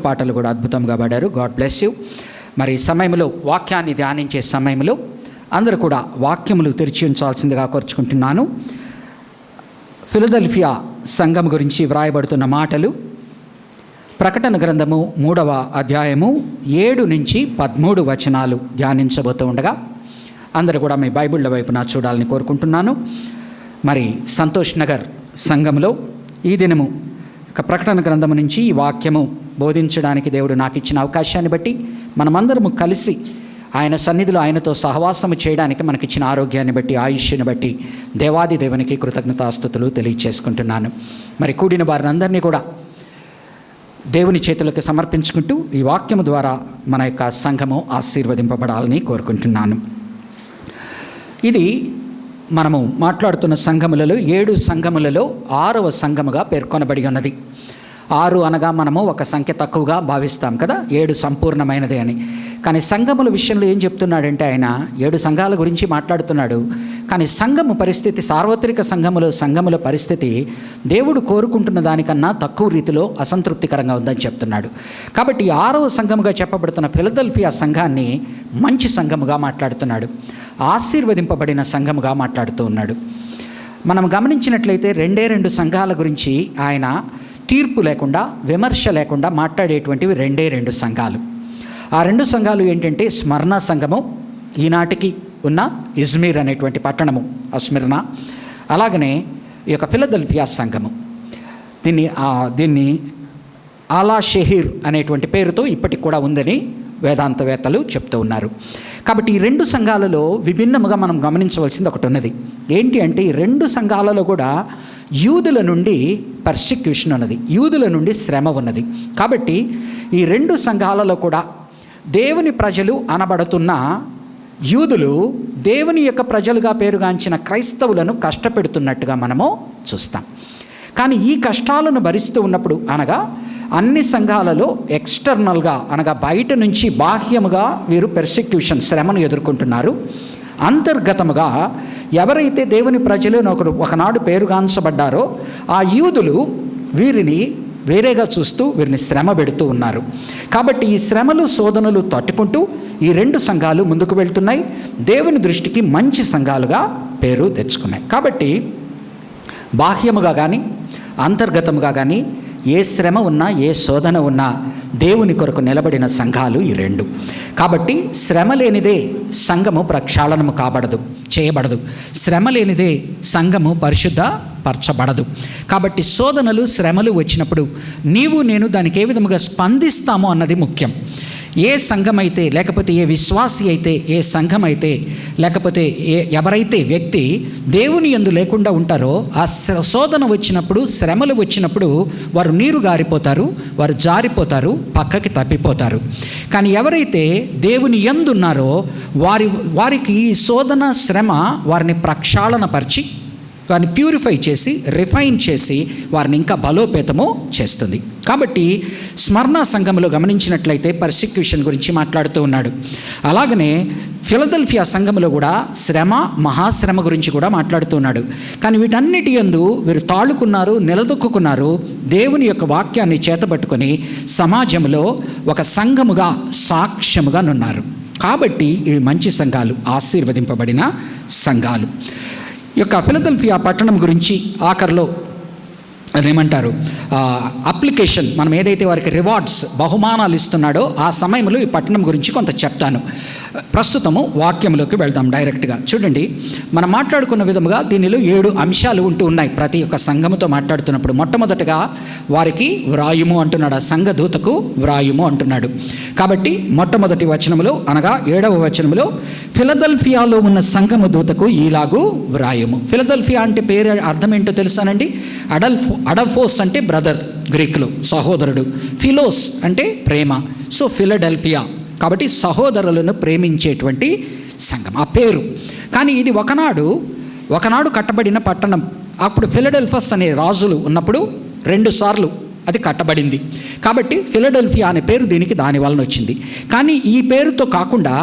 పాటలు కూడా అద్భుతంగా పాడారు. God bless you. మరి సమయంలో వాక్యాన్ని ధ్యానించే సమయంలో అందరూ కూడా వాక్యములు తెరిచి ఉంచాల్సిందిగా కోరుచుకుంటున్నాను. ఫిలదెల్ఫియా సంఘం గురించి వ్రాయబడుతున్న మాటలు ప్రకటన గ్రంథము 3వ అధ్యాయము 7 నుంచి 13 వచనాలు ధ్యానించబోతూ ఉండగా అందరూ కూడా మీ బైబిళ్ళ వైపున చూడాలని కోరుకుంటున్నాను. మరి సంతోష్ నగర్ సంఘంలో ఈ దినము ప్రకటన గ్రంథము నుంచి ఈ వాక్యము బోధించడానికి దేవుడు నాకు ఇచ్చిన అవకాశాన్ని బట్టి మనమందరము కలిసి ఆయన సన్నిధిలో ఆయనతో సహవాసము చేయడానికి మనకిచ్చిన ఆరోగ్యాన్ని బట్టి, ఆయుష్ని బట్టి దేవాది దేవునికి కృతజ్ఞతాస్తుతులు తెలియచేసుకుంటున్నాను. మరి కూడిన వారిని అందరినీ కూడా దేవుని చేతులకు సమర్పించుకుంటూ ఈ వాక్యము ద్వారా మన యొక్క సంఘము ఆశీర్వదింపబడాలని కోరుకుంటున్నాను. ఇది మనము మాట్లాడుతున్న సంఘములలో 7 సంఘములలో 6వ సంఘముగా పేర్కొనబడి ఉన్నది. 6 అనగా మనము ఒక సంఖ్య తక్కువగా భావిస్తాం కదా, 7 సంపూర్ణమైనది అని. కానీ సంఘముల విషయంలో ఏం చెప్తున్నాడంటే ఆయన 7 సంఘాల గురించి మాట్లాడుతున్నాడు. కానీ సంఘము పరిస్థితి, సార్వత్రిక సంఘముల పరిస్థితి దేవుడు కోరుకుంటున్న దానికన్నా తక్కువ రీతిలో అసంతృప్తికరంగా ఉందని చెప్తున్నాడు. కాబట్టి 6వ సంఘముగా చెప్పబడుతున్న ఫిలదెల్ఫియా సంఘాన్ని మంచి సంఘముగా మాట్లాడుతున్నాడు, ఆశీర్వదింపబడిన సంఘముగా మాట్లాడుతూ ఉన్నాడు. మనం గమనించినట్లయితే 2 సంఘాల గురించి ఆయన తీర్పు లేకుండా, విమర్శ లేకుండా మాట్లాడేటువంటివి 2 సంఘాలు. ఆ 2 సంఘాలు ఏంటంటే స్మరణ సంఘము, ఈనాటికి ఉన్న ఇజ్మీర్ అనేటువంటి పట్టణము అస్మిర్నా, అలాగనే ఈ యొక్క ఫిలదెల్ఫియా సంఘము. దీన్ని ఆలా షెహీర్ అనేటువంటి పేరుతో ఇప్పటికి కూడా ఉందని వేదాంతవేత్తలు చెప్తూ ఉన్నారు. కాబట్టి ఈ 2 సంఘాలలో విభిన్నముగా మనం గమనించవలసింది ఒకటి ఉన్నది. ఏంటి అంటే ఈ 2 సంఘాలలో కూడా యూదుల నుండి పర్సిక్యూషన్ ఉన్నది, యూదుల నుండి శ్రమ ఉన్నది. కాబట్టి ఈ 2 సంఘాలలో కూడా దేవుని ప్రజలు అనబడుతున్న యూదులు దేవుని యొక్క ప్రజలుగా పేరుగాంచిన క్రైస్తవులను కష్టపెడుతున్నట్టుగా మనము చూస్తాం. కానీ ఈ కష్టాలను భరిస్తూ ఉన్నప్పుడు, అనగా అన్ని సంఘాలలో ఎక్స్టర్నల్గా, అనగా బయట నుంచి బాహ్యముగా వీరు పెర్సిక్యూషన్, శ్రమను ఎదుర్కొంటున్నారు. అంతర్గతముగా ఎవరైతే దేవుని ప్రజలు ఒకనాడు పేరుగాంచబడ్డారో ఆ యూదులు వీరిని వేరేగా చూస్తూ వీరిని శ్రమ పెడుతూ ఉన్నారు. కాబట్టి ఈ శ్రమలు, శోధనలు తట్టుకుంటూ ఈ 2 సంఘాలు ముందుకు వెళ్తున్నాయి. దేవుని దృష్టికి మంచి సంఘాలుగా పేరు తెచ్చుకున్నాయి. కాబట్టి బాహ్యముగా కానీ అంతర్గతముగా కానీ ఏ శ్రమ ఉన్నా, ఏ శోధన ఉన్నా దేవుని కొరకు నిలబడిన సంఘాలు ఈ 2. కాబట్టి శ్రమ లేనిదే సంఘము ప్రక్షాళనము చేయబడదు. శ్రమ లేనిదే సంఘము పరిశుద్ధపరచబడదు. కాబట్టి శోధనలు, శ్రమలు వచ్చినప్పుడు నీవు నేను దానికి ఏ విధముగా స్పందిస్తామో అన్నది ముఖ్యం. ఏ సంఘమైతే, లేకపోతే ఏ విశ్వాసి అయితే, ఏ సంఘం అయితే, లేకపోతే ఎవరైతే వ్యక్తి దేవుని యందు లేకుండా ఉంటారో ఆ శోధన వచ్చినప్పుడు, శ్రమలు వచ్చినప్పుడు వారు నీరు గారిపోతారు, వారు జారిపోతారు, పక్కకి తప్పిపోతారు. కానీ ఎవరైతే దేవుని యందు ఉన్నారో వారికి ఈ శోధన, శ్రమ వారిని ప్రక్షాళనపరిచి, వారిని ప్యూరిఫై చేసి, రిఫైన్ చేసి వారిని ఇంకా బలోపేతము చేస్తుంది. కాబట్టి స్మరణ సంఘంలో గమనించినట్లయితే పర్సిక్యూషన్ గురించి మాట్లాడుతూ ఉన్నాడు. అలాగనే ఫిలదెల్ఫియా సంఘంలో కూడా శ్రమ, మహాశ్రమ గురించి కూడా మాట్లాడుతూ ఉన్నాడు. కానీ వీటన్నిటి యందు వీరు తాళుకున్నారు, నిలదొక్కున్నారు, దేవుని యొక్క వాక్యాన్ని చేతబట్టుకొని సమాజంలో ఒక సంఘముగా, సాక్ష్యముగా నున్నారు. కాబట్టి ఇవి మంచి సంఘాలు, ఆశీర్వదింపబడిన సంఘాలు. ఈ యొక్క ఫిలదెల్ఫియా పట్టణం గురించి ఆఖరిలో అదేమంటారు, అప్లికేషన్, మనం ఏదైతే వారికి రివార్డ్స్, బహుమానాలు ఇస్తున్నాడో ఆ సమయంలో ఈ పట్టణం గురించి కొంత చెప్తాను. ప్రస్తుతము వాక్యంలోకి వెళ్దాం డైరెక్ట్గా. చూడండి, మనం మాట్లాడుకున్న విధముగా దీనిలో 7 అంశాలు ఉంటూ ఉన్నాయి ప్రతి ఒక్క సంఘముతో మాట్లాడుతున్నప్పుడు. మొట్టమొదటిగా వారికి వ్రాయుము అంటున్నాడు, ఆ సంఘ దూతకు వ్రాయుము అంటున్నాడు. కాబట్టి మొట్టమొదటి వచనములో, అనగా 7వ వచనములో ఫిలదెల్ఫియాలో ఉన్న సంఘము దూతకు ఈలాగు వ్రాయుము. ఫిలదెల్ఫియా అంటే పేరు అర్థం ఏంటో తెలుసానండి? అడల్ఫోస్ అంటే బ్రదర్, గ్రీకులో సహోదరుడు. ఫిలోస్ అంటే ప్రేమ. సో ఫిలడెల్ఫియా కాబట్టి సహోదరులను ప్రేమించేటువంటి సంఘం, ఆ పేరు. కానీ ఇది ఒకనాడు కట్టబడిన పట్టణం. అప్పుడు ఫిలడెల్ఫస్ అనే రాజులు ఉన్నప్పుడు 2 సార్లు అది కట్టబడింది. కాబట్టి ఫిలడెల్ఫియా అనే పేరు దీనికి దాని వలన వచ్చింది. కానీ ఈ పేరుతో కాకుండా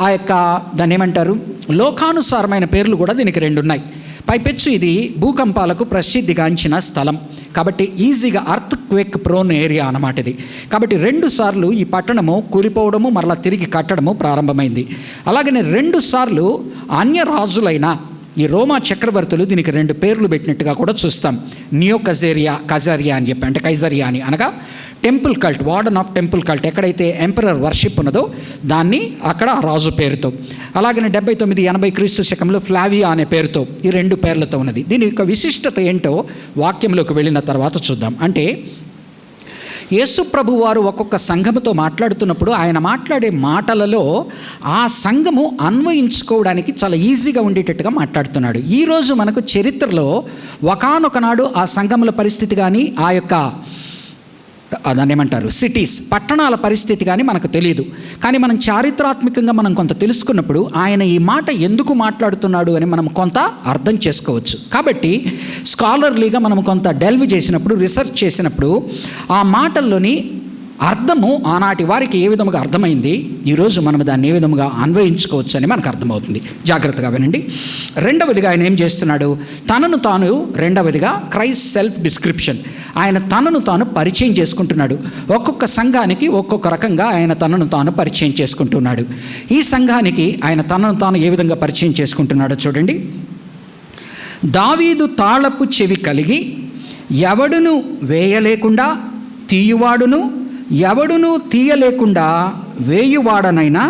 ఆ యొక్క దాన్ని ఏమంటారు, లోకానుసారమైన పేర్లు కూడా దీనికి 2 ఉన్నాయి. పైపెచ్చు ఇది భూకంపాలకు ప్రసిద్ధిగాంచిన స్థలం. కాబట్టి ఈజీగా అర్త్ క్వేక్ ప్రోన్ ఏరియా అన్నమాట ఇది. కాబట్టి 2 సార్లు ఈ పట్టణము కూలిపోవడము మరలా తిరిగి కట్టడము ప్రారంభమైంది. అలాగనే 2 సార్లు అన్య రాజులైన ఈ రోమా చక్రవర్తులు దీనికి 2 పేర్లు పెట్టినట్టుగా కూడా చూస్తాం. నియో కజారియా అని చెప్పి, అంటే కైజరియా అని, అనగా temple cult, warden of temple cult. ఎక్కడైతే ఎంపరర్ వర్షిప్ ఉన్నదో దాన్ని అక్కడ ఆ రాజు పేరుతో. అలాగనే 79-80 క్రీస్తు శకంలో ఫ్లావియా అనే పేరుతో, ఈ 2 పేర్లతో ఉన్నది. దీని యొక్క విశిష్టత ఏంటో వాక్యంలోకి వెళ్ళిన తర్వాత చూద్దాం. అంటే యేసు ప్రభు వారు ఒక్కొక్క సంఘముతో మాట్లాడుతున్నప్పుడు ఆయన మాట్లాడే మాటలలో ఆ సంఘము అన్వయించుకోవడానికి చాలా ఈజీగా ఉండేటట్టుగా మాట్లాడుతున్నాడు. ఈరోజు మనకు చరిత్రలో ఒకానొక నాడు ఆ సంఘముల పరిస్థితి కానీ, ఆ యొక్క దాన్ని ఏమంటారు, సిటీస్, పట్టణాల పరిస్థితి కానీ మనకు తెలియదు. కానీ మనం చారిత్రాత్మకంగా మనం కొంత తెలుసుకున్నప్పుడు ఆయన ఈ మాట ఎందుకు మాట్లాడుతున్నాడు అని మనం కొంత అర్థం చేసుకోవచ్చు. కాబట్టి స్కాలర్లీగా మనం కొంత డెల్వ్ చేసినప్పుడు, రీసెర్చ్ చేసినప్పుడు ఆ మాటల్లోని అర్థము ఆనాటి వారికి ఏ విధముగా అర్థమైంది, ఈరోజు మనం దాన్ని ఏ విధముగా అన్వయించుకోవచ్చు అని మనకు అర్థమవుతుంది. జాగ్రత్తగా వినండి. రెండవదిగా ఆయన ఏం చేస్తున్నాడు, తనను తాను, రెండవదిగా క్రైస్ట్ సెల్ఫ్ డిస్క్రిప్షన్, ఆయన తనను తాను పరిచయం చేసుకుంటున్నాడు. ఒక్కొక్క సంఘానికి ఒక్కొక్క రకంగా ఆయన తనను తాను పరిచయం చేసుకుంటున్నాడు. ఈ సంఘానికి ఆయన తనను తాను ఏ విధంగా పరిచయం చేసుకుంటున్నాడో చూడండి. దావీదు తాళపు చెవి కలిగి ఎవడును వేయలేకుండా తీయువాడును, ఎవడును తీయలేకుండా వేయువాడనైనా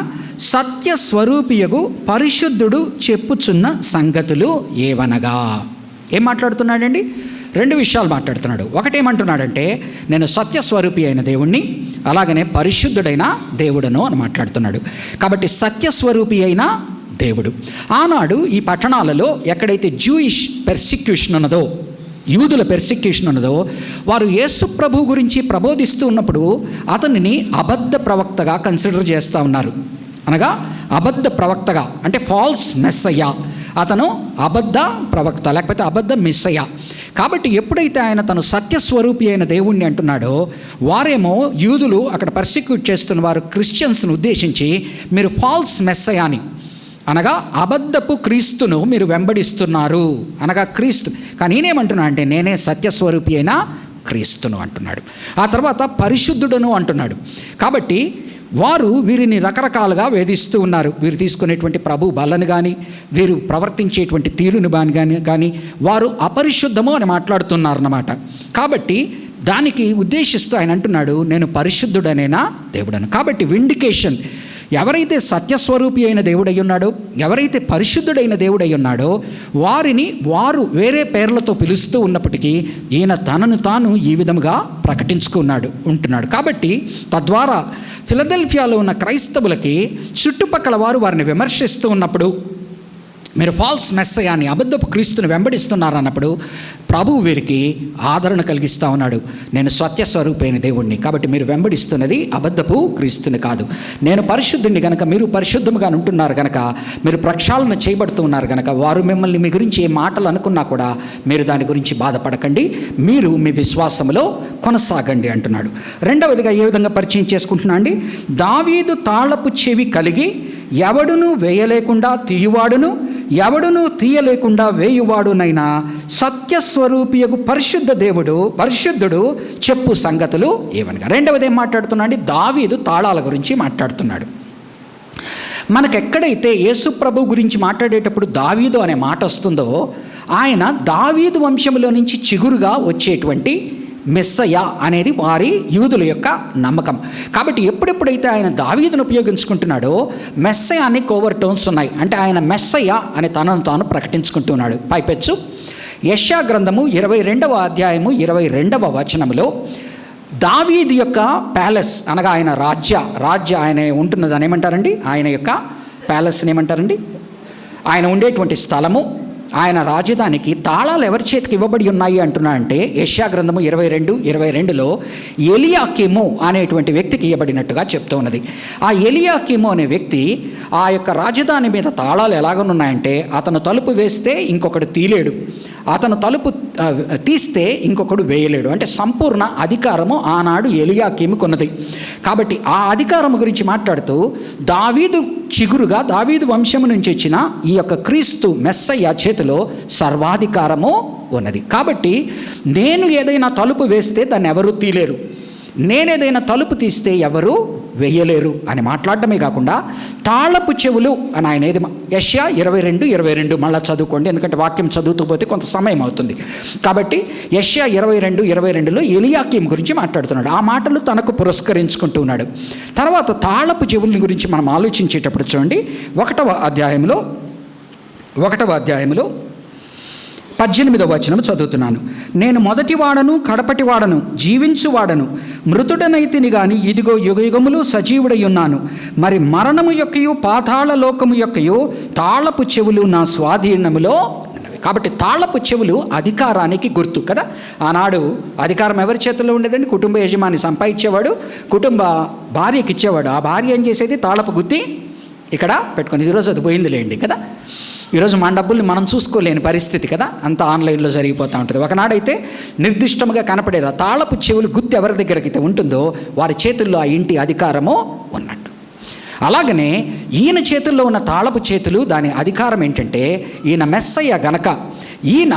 సత్యస్వరూపియగు పరిశుద్ధుడు చెప్పుచున్న సంగతులు ఏవనగా. ఏం మాట్లాడుతున్నాడండి? 2 విషయాలు మాట్లాడుతున్నాడు. ఒకటేమంటున్నాడంటే, నేను సత్యస్వరూపి అయిన దేవుణ్ణి, అలాగనే పరిశుద్ధుడైన దేవుడను అని మాట్లాడుతున్నాడు. కాబట్టి సత్యస్వరూపి అయిన దేవుడు. ఆనాడు ఈ పట్టణాలలో ఎక్కడైతే జూయిష్ పెర్సిక్యూషన్ ఉన్నదో, యూదుల పెర్సిక్యూషన్ ఉన్నదో, వారు యేసు ప్రభు గురించి ప్రబోధిస్తూ ఉన్నప్పుడు అతనిని అబద్ధ ప్రవక్తగా కన్సిడర్ చేస్తూ ఉన్నారు. అనగా అబద్ధ ప్రవక్తగా, అంటే ఫాల్స్ మెస్సయ్య, అతను అబద్ధ ప్రవక్త లేకపోతే అబద్ధ మెస్సయ్య. కాబట్టి ఎప్పుడైతే ఆయన తను సత్యస్వరూపి అయిన దేవుణ్ణి అంటున్నాడో, వారేమో యూదులు అక్కడ పర్సిక్యూట్ చేస్తున్న వారు క్రిస్టియన్స్ను ఉద్దేశించి మీరు ఫాల్స్ మెస్సయాని, అనగా అబద్ధపు క్రీస్తును మీరు వెంబడిస్తున్నారు, అనగా క్రీస్తు. కానీ నేనేమంటున్నా అంటే, నేనే సత్యస్వరూపి అయిన క్రీస్తును అంటున్నాడు. ఆ తర్వాత పరిశుద్ధుడును అంటున్నాడు. కాబట్టి వారు వీరిని రకరకాలుగా వేధిస్తూ ఉన్నారు. వీరు తీసుకునేటువంటి ప్రభు బలను కానీ, వీరు ప్రవర్తించేటువంటి తీరును కానీ వారు అపరిశుద్ధము అని మాట్లాడుతున్నారన్నమాట. కాబట్టి దానికి ఉద్దేశిస్తూ ఆయన అంటున్నాడు, నేను పరిశుద్ధుడనైనా దేవుడను. కాబట్టి విండికేషన్, ఎవరైతే సత్యస్వరూపి అయిన దేవుడై ఉన్నాడో, ఎవరైతే పరిశుద్ధుడైన దేవుడై ఉన్నాడో, వారిని వారు వేరే పేర్లతో పిలుస్తూ ఉన్నప్పటికీ ఈయన తనను తాను ఈ విధముగా ఉంటున్నాడు. కాబట్టి తద్వారా ఫిలదెల్ఫియాలో ఉన్న క్రైస్తవులకి చుట్టుపక్కల వారు వారిని విమర్శిస్తూ ఉన్నప్పుడు, మీరు ఫాల్స్ మెస్సయాన్ని, అబద్ధపు క్రీస్తుని వెంబడిస్తున్నారన్నప్పుడు ప్రభువు వీరికి ఆదరణ కలిగిస్తూ ఉన్నాడు. నేను సత్యస్వరూపైన దేవుణ్ణి, కాబట్టి మీరు వెంబడిస్తున్నది అబద్ధపు క్రీస్తుని కాదు. నేను పరిశుద్ధుని కనుక మీరు పరిశుద్ధముగా ఉంటున్నారు కనుక, మీరు ప్రక్షాళన చేయబడుతూ ఉన్నారు కనుక, వారు మిమ్మల్ని మీ గురించి ఏ మాటలు అనుకున్నా కూడా మీరు దాని గురించి బాధపడకండి, మీరు మీ విశ్వాసములో కొనసాగండి అంటున్నాడు. రెండవదిగా ఏ విధంగా పరిచయం చేసుకుంటున్నా అండి, దావీదు తాళపు చెవి కలిగి ఎవడును వేయలేకుండా తీయువాడును, ఎవడును తీయలేకుండా వేయువాడునైనా సత్యస్వరూపియగు పరిశుద్ధుడు చెప్పు సంగతులు ఏవనగా. రెండవది ఏం మాట్లాడుతున్నాడు? దావీదు తాళాల గురించి మాట్లాడుతున్నాడు. మనకెక్కడైతే యేసు ప్రభు గురించి మాట్లాడేటప్పుడు దావీదు అనే మాట వస్తుందో, ఆయన దావీదు వంశంలో నుంచి చిగురుగా వచ్చేటువంటి మెస్సయ్య అనేది వారి యూదుల యొక్క నమ్మకం. కాబట్టి ఎప్పుడెప్పుడైతే ఆయన దావీదును ఉపయోగించుకుంటున్నాడో, మెస్సయాన్ని కోవర్ టోన్స్ ఉన్నాయి. అంటే ఆయన మెస్సయ్య అని తనను తాను ప్రకటించుకుంటున్నాడు. పైపెచ్చు యెషయా గ్రంథము 22వ అధ్యాయము 22వ వచనములో దావీదు యొక్క ప్యాలెస్, అనగా ఆయన రాజ్య ఆయన ఉంటున్నదని ఏమంటారండి, ఆయన యొక్క ప్యాలెస్ని ఏమంటారండి, ఆయన ఉండేటువంటి స్థలము, ఆయన రాజధానికి తాళాలు ఎవరి చేతికి ఇవ్వబడి ఉన్నాయి అంటున్నా అంటే, యెషయా గ్రంథము 22:22లో ఎలియాకీము అనేటువంటి వ్యక్తికి ఇవ్వబడినట్టుగా చెప్తూ ఉన్నది. ఆ ఎలియాకీము అనే వ్యక్తి ఆ యొక్క రాజధాని మీద తాళాలు ఎలాగనున్నాయంటే, అతను తలుపు వేస్తే ఇంకొకడు తీలేడు, అతను తలుపు తీస్తే ఇంకొకడు వేయలేడు. అంటే సంపూర్ణ అధికారము ఆనాడు ఎలియాకీముకు ఉన్నది. కాబట్టి ఆ అధికారము గురించి మాట్లాడుతూ, దావీదు చిగురుగా, దావీదు వంశము నుంచి వచ్చిన ఈ యొక్క క్రీస్తు మెస్సయ్య చేతిలో సర్వాధికారము ఉన్నది. కాబట్టి నేను ఏదైనా తలుపు వేస్తే దాన్ని ఎవరు తీయలేరు, నేనేదైనా తలుపు తీస్తే ఎవరు వేయలేరు అని మాట్లాడటమే కాకుండా తాళపు చెవులు అని ఆయన ఏది యెషయా 22:22 మళ్ళీ చదువుకోండి, ఎందుకంటే వాక్యం చదువుతూ పోతే కొంత సమయం అవుతుంది. కాబట్టి యెషయా 22:22లో ఎలియాకీం గురించి మాట్లాడుతున్నాడు. ఆ మాటలు తనకు పురస్కరించుకుంటూ ఉన్నాడు. తర్వాత తాళపు చెవుల గురించి మనం ఆలోచించేటప్పుడు చూడండి, 1వ అధ్యాయంలో 18వ వచనం చదువుతున్నాను. నేను మొదటివాడను కడపటివాడను జీవించువాడను మృతుడనైతిని గాని ఇదిగో యుగయుగములు సజీవుడై ఉన్నాను. మరి మరణము యొక్కయు పాతాళ లోకము యొక్కయు తాళపు చెవులు నా స్వాధీనములో ఉన్నవి. కాబట్టి తాళపు చెవులు అధికారానికి గుర్తు కదా. ఆనాడు అధికారం ఎవరి చేతుల్లో ఉండేదండి? కుటుంబ యజమాని సంపాదించేవాడు, కుటుంబ భార్యకి ఇచ్చేవాడు. ఆ భార్య ఏం చేసేది? తాళపు గుత్తి ఇక్కడ పెట్టుకొని. ఈరోజు అది పోయిందిలేండి కదా. ఈరోజు మన డబ్బుల్ని మనం చూసుకోలేని పరిస్థితి కదా, అంతా ఆన్లైన్లో జరిగిపోతూ ఉంటుంది. ఒకనాడైతే నిర్దిష్టంగా కనపడేది. ఆ తాళపు చెవులు గుర్తు ఎవరి దగ్గరకైతే ఉంటుందో వారి చేతుల్లో ఆ ఇంటి అధికారము ఉన్నట్టు. అలాగనే ఈయన చేతుల్లో ఉన్న తాళపు చేతులు, దాని అధికారం ఏంటంటే ఈయన మెస్సయ్య గనక ఈయన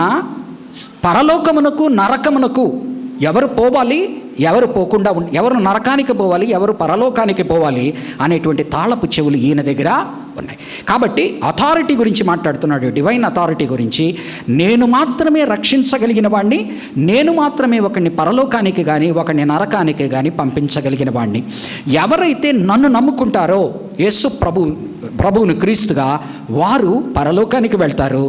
పరలోకమునకు నరకమునకు ఎవరు పోవాలి, ఎవరు పోకుండా ఎవరు నరకానికి పోవాలి, ఎవరు పరలోకానికి పోవాలి అనేటువంటి తాళపు చెవులు ఈయన దగ్గర ఉన్నాయి. కాబట్టి అథారిటీ గురించి మాట్లాడుతున్నాడు, డివైన్ అథారిటీ గురించి. నేను మాత్రమే రక్షించగలిగిన వాడిని, నేను మాత్రమే ఒకరిని పరలోకానికి కానీ ఒకరిని నరకానికి కానీ పంపించగలిగిన వాడిని. ఎవరైతే నన్ను నమ్ముకుంటారో యేసు ప్రభువును క్రీస్తుగా, వారు పరలోకానికి వెళ్తారు,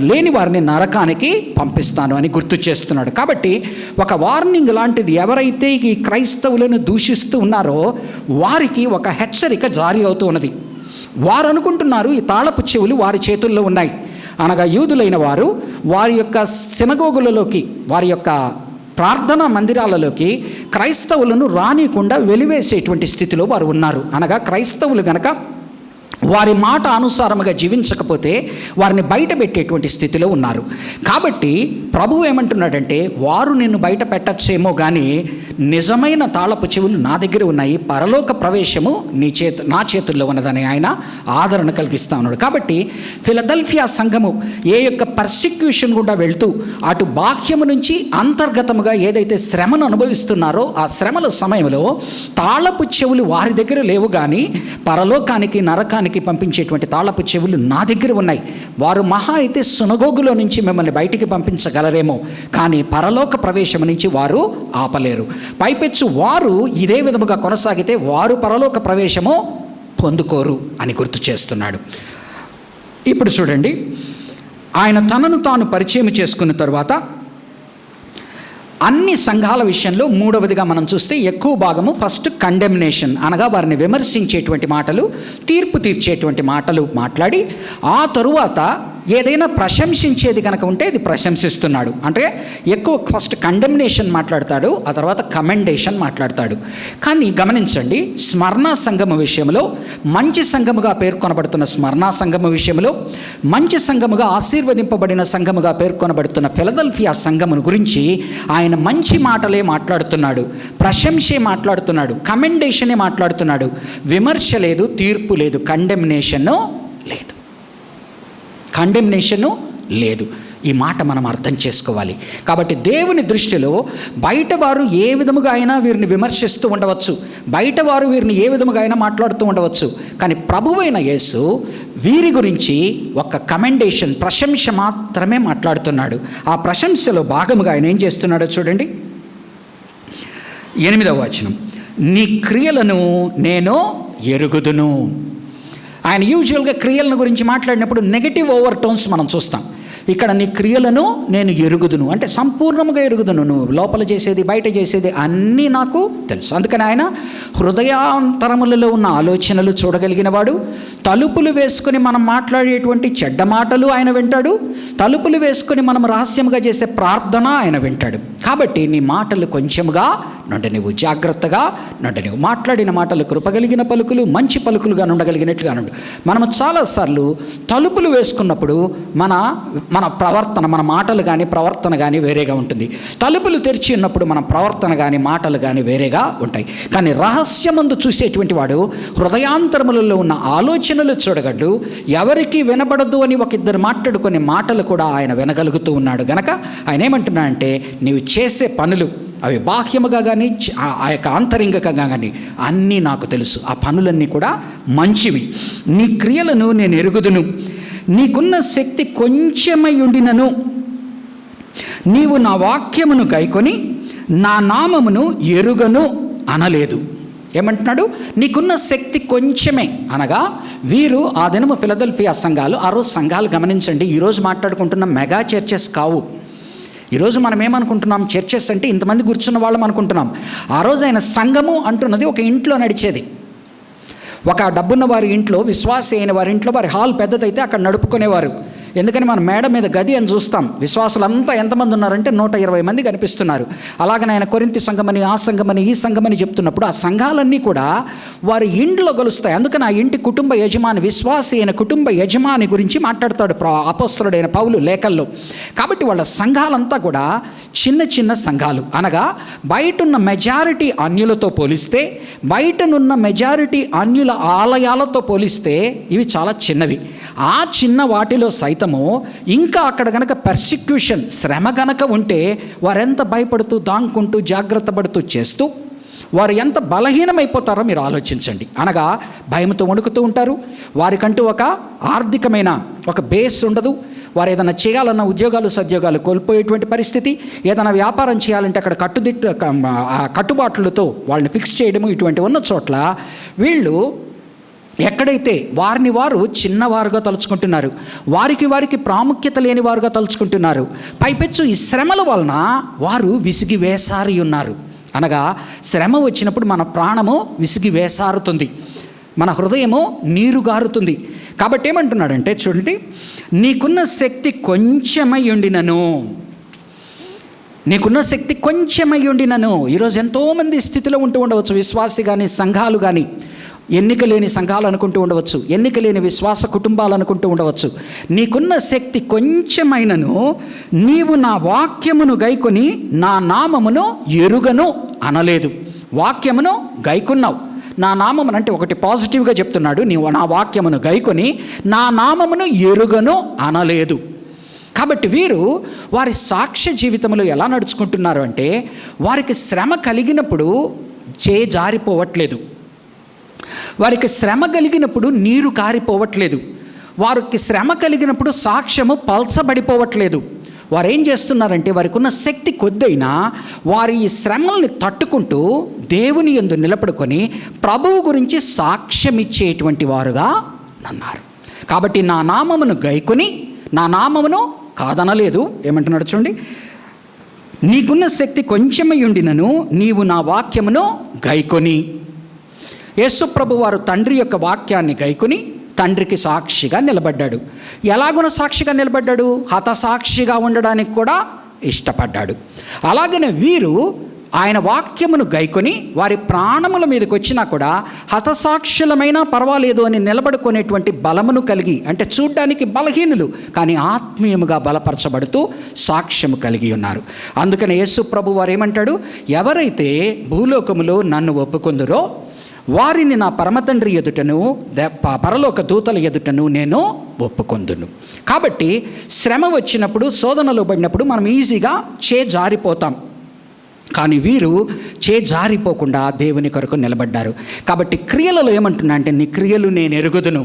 లేని వారిని నరకానికి పంపిస్తాను అని గుర్తు చేస్తున్నాడు. కాబట్టి ఒక వార్నింగ్ లాంటిది, ఎవరైతే ఈ క్రైస్తవులను దూషిస్తూ ఉన్నారో వారికి ఒక హెచ్చరిక జారీ అవుతూ ఉన్నది. వారు అనుకుంటున్నారు ఈ తాళపు చెవులు వారి చేతుల్లో ఉన్నాయి, అనగా యూదులైన వారు వారి యొక్క సినగోగులలోకి, వారి యొక్క ప్రార్థనా మందిరాలలోకి క్రైస్తవులను రానికుండా వెలివేసేటువంటి స్థితిలో వారు ఉన్నారు. అనగా క్రైస్తవులు గనక వారి మాట అనుసారముగా జీవించకపోతే వారిని బయట పెట్టేటువంటి స్థితిలో ఉన్నారు. కాబట్టి ప్రభువు ఏమంటున్నాడంటే, వారు నిన్ను బయట పెట్టచ్చేమో కానీ నిజమైన తాళపు చెవులు నా దగ్గర ఉన్నాయి, పరలోక ప్రవేశము నా చేతుల్లో ఉన్నదని ఆయన ఆదరణ కలిగిస్తా ఉన్నాడు. కాబట్టి ఫిలదెల్ఫియా సంఘము ఏ యొక్క పర్సిక్యూషన్ గుండా వెళ్తూ అటు బాహ్యము నుంచి అంతర్గతముగా ఏదైతే శ్రమను అనుభవిస్తున్నారో ఆ శ్రమల సమయంలో తాళపు చెవులు వారి దగ్గర లేవు, కానీ పరలోకానికి నరకానికి పంపించేటువంటి తాళపు చెవులు నా దగ్గర ఉన్నాయి. వారు మహా అయితే సునగోగులో నుంచి మిమ్మల్ని బయటికి పంపించగలరేమో, కానీ పరలోక ప్రవేశం నుంచి వారు ఆపలేరు. పైపెచ్చు వారు ఇదే విధముగా కొనసాగితే వారు పరలోక ప్రవేశము పొందుకోరు అని గుర్తు చేస్తున్నాడు. ఇప్పుడు చూడండి, ఆయన తనను తాను పరిచయం చేసుకున్న తర్వాత అన్ని సంఘాల విషయంలో మూడవదిగా మనం చూస్తే ఎక్కువ భాగము ఫస్ట్ కండెమ్నేషన్, అనగా వారిని విమర్శించేటువంటి మాటలు, తీర్పు తీర్చేటువంటి మాటలు మాట్లాడి, ఆ తరువాత ఏదైనా ప్రశంసించేది కనుక ఉంటే అది ప్రశంసిస్తున్నాడు. అంటే ఎక్కువ ఫస్ట్ కండెమ్నేషన్ మాట్లాడతాడు, ఆ తర్వాత కమెండేషన్ మాట్లాడతాడు. కానీ గమనించండి, స్మరణ సంఘము విషయంలో, మంచి సంఘముగా పేర్కొనబడుతున్న స్మరణ సంఘము విషయంలో, మంచి సంఘముగా ఆశీర్వదింపబడిన సంఘముగా పేర్కొనబడుతున్న ఫిలదెల్ఫియా సంఘమును గురించి ఆయన మంచి మాటలే మాట్లాడుతున్నాడు, ప్రశంసే మాట్లాడుతున్నాడు, కమెండేషనే మాట్లాడుతున్నాడు. విమర్శ లేదు, తీర్పు లేదు, కండెమ్నేషను లేదు. కండెమ్నేషను లేదు. ఈ మాట మనం అర్థం చేసుకోవాలి. కాబట్టి దేవుని దృష్టిలో బయట వారు ఏ విధముగా అయినా వీరిని విమర్శిస్తూ ఉండవచ్చు, బయట వారు వీరిని ఏ విధముగా అయినా మాట్లాడుతూ ఉండవచ్చు, కానీ ప్రభువైన యేసు వీరి గురించి ఒక కమెండేషన్, ప్రశంస మాత్రమే మాట్లాడుతున్నాడు. ఆ ప్రశంసలో భాగముగా ఆయన ఏం చేస్తున్నాడో చూడండి, 8వ వచనం, నీ క్రియలను నేను ఎరుగుదును. ఆయన యూజువల్గా క్రియలను గురించి మాట్లాడినప్పుడు నెగటివ్ ఓవర్ టోన్స్ మనం చూస్తాం. ఇక్కడ నీ క్రియలను నేను ఎరుగుదును అంటే సంపూర్ణంగా ఎరుగుదును, నువ్వు లోపల చేసేది బయట చేసేది అన్నీ నాకు తెలుసు. అందుకని ఆయన హృదయాంతరములలో ఉన్న ఆలోచనలు చూడగలిగిన వాడు. తలుపులు వేసుకొని మనం మాట్లాడేటువంటి చెడ్డ మాటలు ఆయన వింటాడు, తలుపులు వేసుకొని మనం రహస్యంగా చేసే ప్రార్థన ఆయన వింటాడు. కాబట్టి నీ మాటలు కొంచెముగా నుండి నువ్వు జాగ్రత్తగా నుండి నువ్వు మాట్లాడిన మాటలు కృపగలిగిన పలుకులు, మంచి పలుకులుగా ఉండగలిగినట్లుగా నుండు. మనం చాలాసార్లు తలుపులు వేసుకున్నప్పుడు మన ప్రవర్తన, మన మాటలు కానీ ప్రవర్తన కానీ వేరేగా ఉంటుంది. తలుపులు తెరిచి ఉన్నప్పుడు మన ప్రవర్తన కానీ మాటలు కానీ వేరేగా ఉంటాయి. కానీ రహస్యమందు చూసేటువంటి వాడు హృదయాంతరములలో ఉన్న ఆలోచనలు చూడగలడు. ఎవరికి వినబడదు అని ఒక ఇద్దరు మాట్లాడుకునే మాటలు కూడా ఆయన వినగలుగుతూ ఉన్నాడు. గనక ఆయన ఏమంటున్నాడంటే, నీవు చేసే పనులు అవి బాహ్యముగా కానీ ఆ యొక్క ఆంతరింగకంగా కానీ అన్నీ నాకు తెలుసు. ఆ పనులన్నీ కూడా మంచివి. నీ క్రియలను నేను ఎరుగుదును. నీకున్న శక్తి కొంచెమై ఉండినను నీవు నా వాక్యమును గైకొని నా నామమును ఎరుగను అనలేదు. ఏమంటున్నాడు? నీకున్న శక్తి కొంచెమే అనగా, వీరు ఆ దినము ఫిలదెల్ఫియా సంఘాలు, ఆ రోజు సంఘాలు గమనించండి, ఈరోజు మాట్లాడుకుంటున్న మెగా చర్చెస్ కావు. ఈరోజు మనం ఏమనుకుంటున్నాం, చర్చెస్ అంటే ఇంతమంది కూర్చున్న వాళ్ళం అనుకుంటున్నాం. ఆ రోజు ఆయన సంఘము అంటున్నది ఒక ఇంట్లో నడిచేది. ఒక డబ్బున్న వారి ఇంట్లో, విశ్వాసి అయిన వారి ఇంట్లో వారి హాల్ పెద్దదైతే అక్కడ నడుపుకునేవారు. ఎందుకని మనం మేడ మీద గది అని చూస్తాం. విశ్వాసులంతా ఎంతమంది ఉన్నారంటే 120 మంది కనిపిస్తున్నారు. అలాగనే ఆయన కొరింథీ సంఘమని, ఆ సంఘమని, ఈ సంఘమని చెప్తున్నప్పుడు ఆ సంఘాలన్నీ కూడా వారి ఇంట్లో కలుస్తాయి. అందుకని ఆ ఇంటి కుటుంబ యజమాని, విశ్వాసి అయిన కుటుంబ యజమాని గురించి మాట్లాడతాడు అపొస్తలుడైన పౌలు లేఖల్లో. కాబట్టి వాళ్ళ సంఘాలంతా కూడా చిన్న చిన్న సంఘాలు. అనగా బయటున్న మెజారిటీ అన్యులతో పోలిస్తే, బయటనున్న మెజారిటీ అన్యుల ఆలయాలతో పోలిస్తే ఇవి చాలా చిన్నవి. ఆ చిన్న వాటిలో సైతము ఇంకా అక్కడ గనక పర్సిక్యూషన్, శ్రమ గనక ఉంటే వారెంత భయపడుతూ, దాంకుంటూ, జాగ్రత్త పడుతూ చేస్తూ వారు ఎంత బలహీనమైపోతారో మీరు ఆలోచించండి. అనగా భయంతో వణుకుతూ ఉంటారు. వారికంటూ ఒక ఆర్థికమైన ఒక బేస్ ఉండదు. వారు ఏదైనా చేయాలన్న ఉద్యోగాలు, సద్యోగాలు కోల్పోయేటువంటి పరిస్థితి. ఏదైనా వ్యాపారం చేయాలంటే అక్కడ కట్టుబాట్లతో వాళ్ళని ఫిక్స్ చేయడము, ఇటువంటి ఉన్న చోట్ల వీళ్ళు ఎక్కడైతే వారిని వారు చిన్నవారుగా తలుచుకుంటున్నారు, వారికి ప్రాముఖ్యత లేని వారుగా తలుచుకుంటున్నారు. పైపెచ్చు ఈ శ్రమల వలన వారు విసిగి వేసారి ఉన్నారు. అనగా శ్రమ వచ్చినప్పుడు మన ప్రాణము విసిగి వేసారుతుంది, మన హృదయము నీరు గారుతుంది. కాబట్టి ఏమంటున్నాడంటే చూడండి, నీకున్న శక్తి కొంచెమై ఉండినను, నీకున్న శక్తి కొంచెమై ఉండినను. ఈరోజు ఎంతోమంది స్థితిలో ఉంటూ ఉండవచ్చు, విశ్వాసి కానీ, సంఘాలు కానీ, ఎన్నిక లేని సంఘాలు అనుకుంటూ ఉండవచ్చు, ఎన్నిక లేని విశ్వాస కుటుంబాలు అనుకుంటూ ఉండవచ్చు. నీకున్న శక్తి కొంచెమైనను నీవు నా వాక్యమును గైకొని నా నామమును ఎరుగను అనలేదు. వాక్యమును గైకున్నావు, నా నామమును అంటే ఒకటి పాజిటివ్గా చెప్తున్నాడు, నీవు నా వాక్యమును గైకొని నా నామమును ఎరుగను అనలేదు. కాబట్టి వీరు వారి సాక్ష్య జీవితంలో ఎలా నడుచుకుంటున్నారు అంటే, వారికి శ్రమ కలిగినప్పుడు జారిపోవట్లేదు, వారికి శ్రమ కలిగినప్పుడు నీరు కారిపోవట్లేదు, వారికి శ్రమ కలిగినప్పుడు సాక్ష్యము పల్చబడిపోవట్లేదు. వారు ఏం చేస్తున్నారంటే, వారికి ఉన్న శక్తి కొద్దైనా వారి ఈ శ్రమల్ని తట్టుకుంటూ దేవుని యందు నిలబడుకొని ప్రభువు గురించి సాక్ష్యం ఇచ్చేటువంటి వారుగా అన్నారు. కాబట్టి నా నామమును గైకొని నా నామమును కాదనలేదు. ఏమంటున్నాడు చూడండి, నీకున్న శక్తి కొంచెమై ఉండినను నీవు నా వాక్యమును గైకొని. యేసు ప్రభు వారు తండ్రి యొక్క వాక్యాన్ని గైకొని తండ్రికి సాక్షిగా నిలబడ్డాడు. ఎలాగున సాక్షిగా నిలబడ్డాడు? హతసాక్షిగా ఉండడానికి కూడా ఇష్టపడ్డాడు. అలాగనే వీరు ఆయన వాక్యమును గైకొని వారి ప్రాణముల మీదకి వచ్చినా కూడా హతసాక్షులమైనా పర్వాలేదు అని నిలబడుకునేటువంటి బలమును కలిగి, అంటే చూడ్డానికి బలహీనులు కానీ ఆత్మీయముగా బలపరచబడుతూ సాక్ష్యము కలిగి ఉన్నారు. అందుకని యేసు ప్రభు వారు ఏమంటాడు, ఎవరైతే భూలోకములో నన్ను ఒప్పుకొందురో వారిని నా పరమతండ్రి ఎదుటను పరలోక దూతల ఎదుటను నేను ఒప్పుకొందును. కాబట్టి శ్రమ వచ్చినప్పుడు, శోధనలో పడినప్పుడు మనం ఈజీగా జారిపోతాం. కానీ వీరు జారిపోకుండా దేవుని కొరకు నిలబడ్డారు. కాబట్టి క్రియలలో ఏమంటున్నా అంటే, నీ క్రియలు నేను ఎరుగుదును.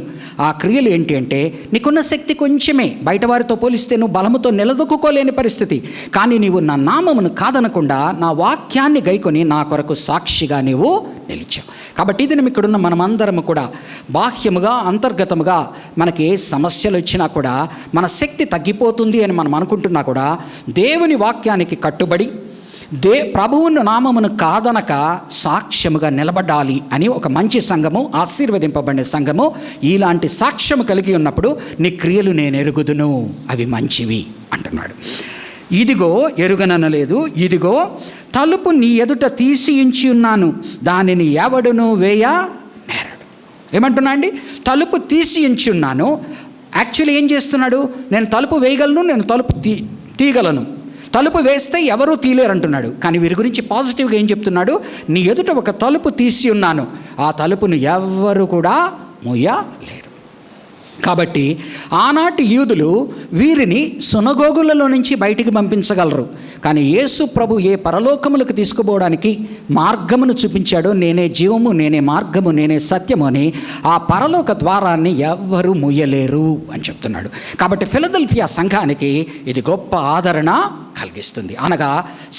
ఆ క్రియలు ఏంటి అంటే, నీకున్న శక్తి కొంచెమే, బయట వారితో పోలిస్తే నువ్వు బలముతో నిలదొక్కుకోలేని పరిస్థితి, కానీ నీవు నా నామమును కాదనకుండా నా వాక్యాన్ని గైకొని నా కొరకు సాక్షిగా నీవు నిలిచావు. కాబట్టి ఇది ఇక్కడున్న మనమందరము కూడా బాహ్యముగా, అంతర్గతముగా మనకి ఏ సమస్యలు వచ్చినా కూడా, మన శక్తి తగ్గిపోతుంది అని మనం అనుకుంటున్నా కూడా, దేవుని వాక్యానికి కట్టుబడి ప్రభువును నామమును కాదనక సాక్ష్యముగా నిలబడాలి అని ఒక మంచి సంఘము, ఆశీర్వదింపబడిన సంఘము ఇలాంటి సాక్ష్యము కలిగి ఉన్నప్పుడు నీ క్రియలు నేను ఎరుగుదును, అవి మంచివి అంటున్నాడు. ఇదిగో ఎరుగననలేదు, ఇదిగో తలుపు నీ ఎదుట తీసి ఉంచి ఉన్నాను, దానిని ఎవడును వేయ నేరడు. ఏమంటున్నా అండి? తలుపు తీసి ఉంచి ఉన్నాను. యాక్చువల్లీ ఏం చేస్తున్నాడు? నేను తలుపు వేయగలను, నేను తలుపు తీయగలను. తలుపు వేస్తే ఎవరూ తీలేరు అంటున్నాడు. కానీ వీరి గురించి పాజిటివ్గా ఏం చెప్తున్నాడు? నీ ఎదుట ఒక తలుపు తీసి ఉన్నాను, ఆ తలుపును ఎవ్వరు కూడా మూయలేరు. కాబట్టి ఆనాటి యూదులు వీరిని సునగోగులలో నుంచి బయటికి పంపించగలరు. కానీ యేసు ప్రభు ఏ పరలోకములకు తీసుకుపోవడానికి మార్గమును చూపించాడో, నేనే జీవము, నేనే మార్గము, నేనే సత్యము అని, ఆ పరలోక ద్వారాన్ని ఎవ్వరూ మూయలేరు అని చెప్తున్నాడు. కాబట్టి ఫిలదెల్ఫియా సంఘానికి ఇది గొప్ప ఆదరణ కలిగిస్తుంది. అనగా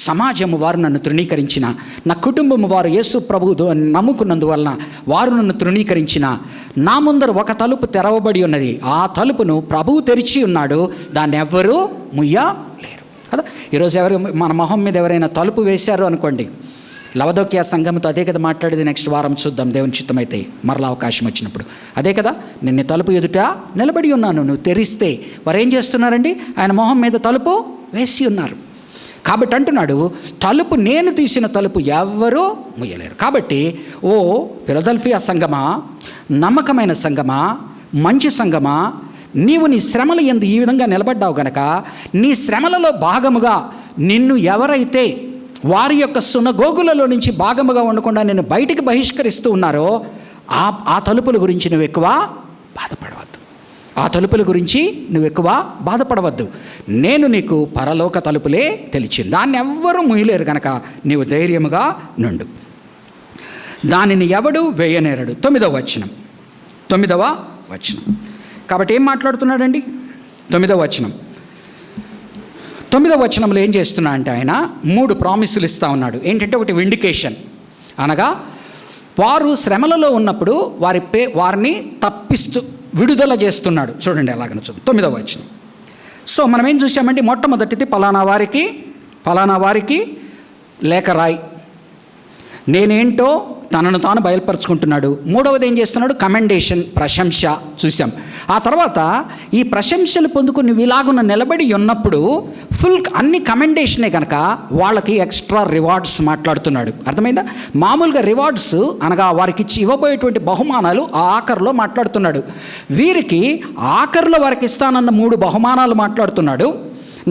సమాజము వారు నన్ను తృణీకరించిన, నా కుటుంబము వారు యేసు ప్రభు నమ్ముకున్నందువలన వారు నన్ను తృణీకరించిన, నా ముందర ఒక తలుపు తెరవబడి ఉన్నది, ఆ తలుపును ప్రభువు తెరిచి ఉన్నాడు, దాన్ని ఎవ్వరూ ముయ్యలేరు కదా. ఈరోజు మన మొహం మీద ఎవరైనా తలుపు వేశారు అనుకోండి, లవదోక్య సంఘంతో అదే కదా మాట్లాడేది. నెక్స్ట్ వారం చూద్దాం దేవుని చిత్తమైతే, మరలా అవకాశం వచ్చినప్పుడు. అదే కదా, నిన్ను తలుపు ఎదుట నిలబడి ఉన్నాను, నువ్వు తెరిస్తే. వారు ఏం చేస్తున్నారండి? ఆయన మొహం మీద తలుపు వేసి ఉన్నారు. కాబట్టి అంటున్నాడు, తలుపు నేను తీసిన తలుపు ఎవ్వరూ ముయ్యలేరు. కాబట్టి ఓ ఫిలదెల్ఫియా సంఘమా, నమ్మకమైన సంఘమా, మంచి సంఘమా, నీవు నీ శ్రమల యందు ఈ విధంగా నిలబడ్డావు గనక, నీ శ్రమలలో భాగముగా నిన్ను ఎవరైతే వారి యొక్క సునగోగులలో నుంచి భాగముగా ఉండకుండా నిన్ను బయటికి బహిష్కరిస్తూ ఉన్నారో, ఆ తలుపుల గురించి నువ్వు ఎక్కువ బాధపడవద్దు. ఆ తలుపుల గురించి నువ్వు ఎక్కువ బాధపడవద్దు. నేను నీకు పరలోక తలుపులే తెలిచింది, దాన్ని ఎవ్వరూ మూయలేరు కనుక నీవు ధైర్యముగా నుండు, దానిని ఎవడు వేయనేరడు. 9వ వచనం. కాబట్టి ఏం మాట్లాడుతున్నాడండి? 9వ వచనం. 9వ వచనంలో ఏం చేస్తున్నా అంటే ఆయన 3 ప్రామిసులు ఇస్తూ ఉన్నాడు. ఏంటంటే, ఒకటి విండికేషన్, అనగా వారు శ్రమలలో ఉన్నప్పుడు వారిని తప్పిస్తూ విడుదల చేస్తున్నాడు. చూడండి ఎలాగన 9వ వచనం. సో మనం ఏం చూసామంటే, మొట్టమొదటిది పలానా వారికి లేఖ రాయి, నేనేంటో తనను తాను బయలుపరుచుకుంటున్నాడు. 3వది ఏం చేస్తున్నాడు? కమెండేషన్, ప్రశంస చూసాం. ఆ తర్వాత ఈ ప్రశంసలు పొందుకుని ఇలాగున్న నిలబడి ఉన్నప్పుడు అన్ని కమెండేషనే కనుక వాళ్ళకి ఎక్స్ట్రా రివార్డ్స్ మాట్లాడుతున్నాడు. అర్థమైందా? మామూలుగా రివార్డ్స్ అనగా వారికి ఇవ్వబోయేటువంటి బహుమానాలు ఆఖరిలో మాట్లాడుతున్నాడు. వీరికి ఆఖరిలో వారికి ఇస్తానన్న 3 బహుమానాలు మాట్లాడుతున్నాడు.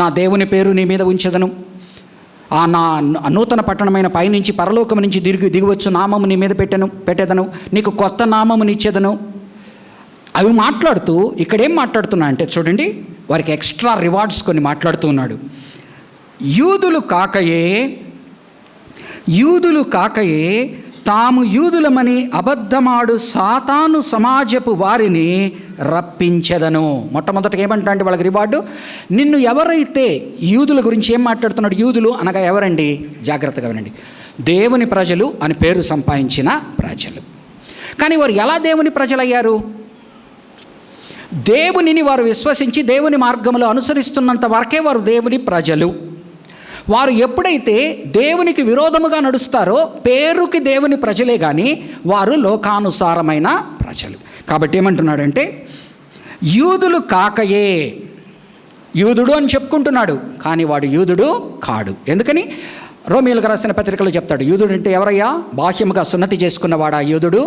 నా దేవుని పేరు నీ మీద ఉంచెదను, ఆ నా నూతన పట్టణమైన పైనుంచి పరలోకం నుంచి దిగివచ్చు నామము నీ మీద పెట్టేదను, నీకు కొత్త నామముని ఇచ్చేదను. అవి మాట్లాడుతూ ఇక్కడేం మాట్లాడుతున్నా అంటే చూడండి, వారికి ఎక్స్ట్రా రివార్డ్స్ కొన్ని మాట్లాడుతూ ఉన్నాడు. యూదులు కాకయే తాము యూదులమని అబద్ధమాడు సాతాను సమాజపు వారిని రప్పించెదను. మొట్టమొదటిగా ఏమంటా అంటే వాళ్ళకి రివార్డు, నిన్ను ఎవరైతే యూదుల గురించి ఏం మాట్లాడుతున్నాడు? యూదులు అనగా ఎవరండి? జాగ్రత్తగా వినండి. దేవుని ప్రజలు అని పేరు సంపాదించిన ప్రజలు. కానీ వారు ఎలా దేవుని ప్రజలయ్యారు? దేవునిని వారు విశ్వసించి దేవుని మార్గంలో అనుసరిస్తున్నంత వరకే వారు దేవుని ప్రజలు. వారు ఎప్పుడైతే దేవునికి విరోధముగా నడుస్తారో పేరుకి దేవుని ప్రజలే కానీ వారు లోకానుసారమైన ప్రజలు. కాబట్టి ఏమంటున్నాడంటే, యూదులు కాకయే, యూదుడు అని చెప్పుకుంటున్నాడు కానీ వాడు యూదుడు కాడు. ఎందుకని? రోమీయులకు రాసిన పత్రికలో చెప్తాడు, యూదుడు అంటే ఎవరయ్యా? బాహ్యముగా సున్నతి చేసుకున్నవాడా యూదుడు?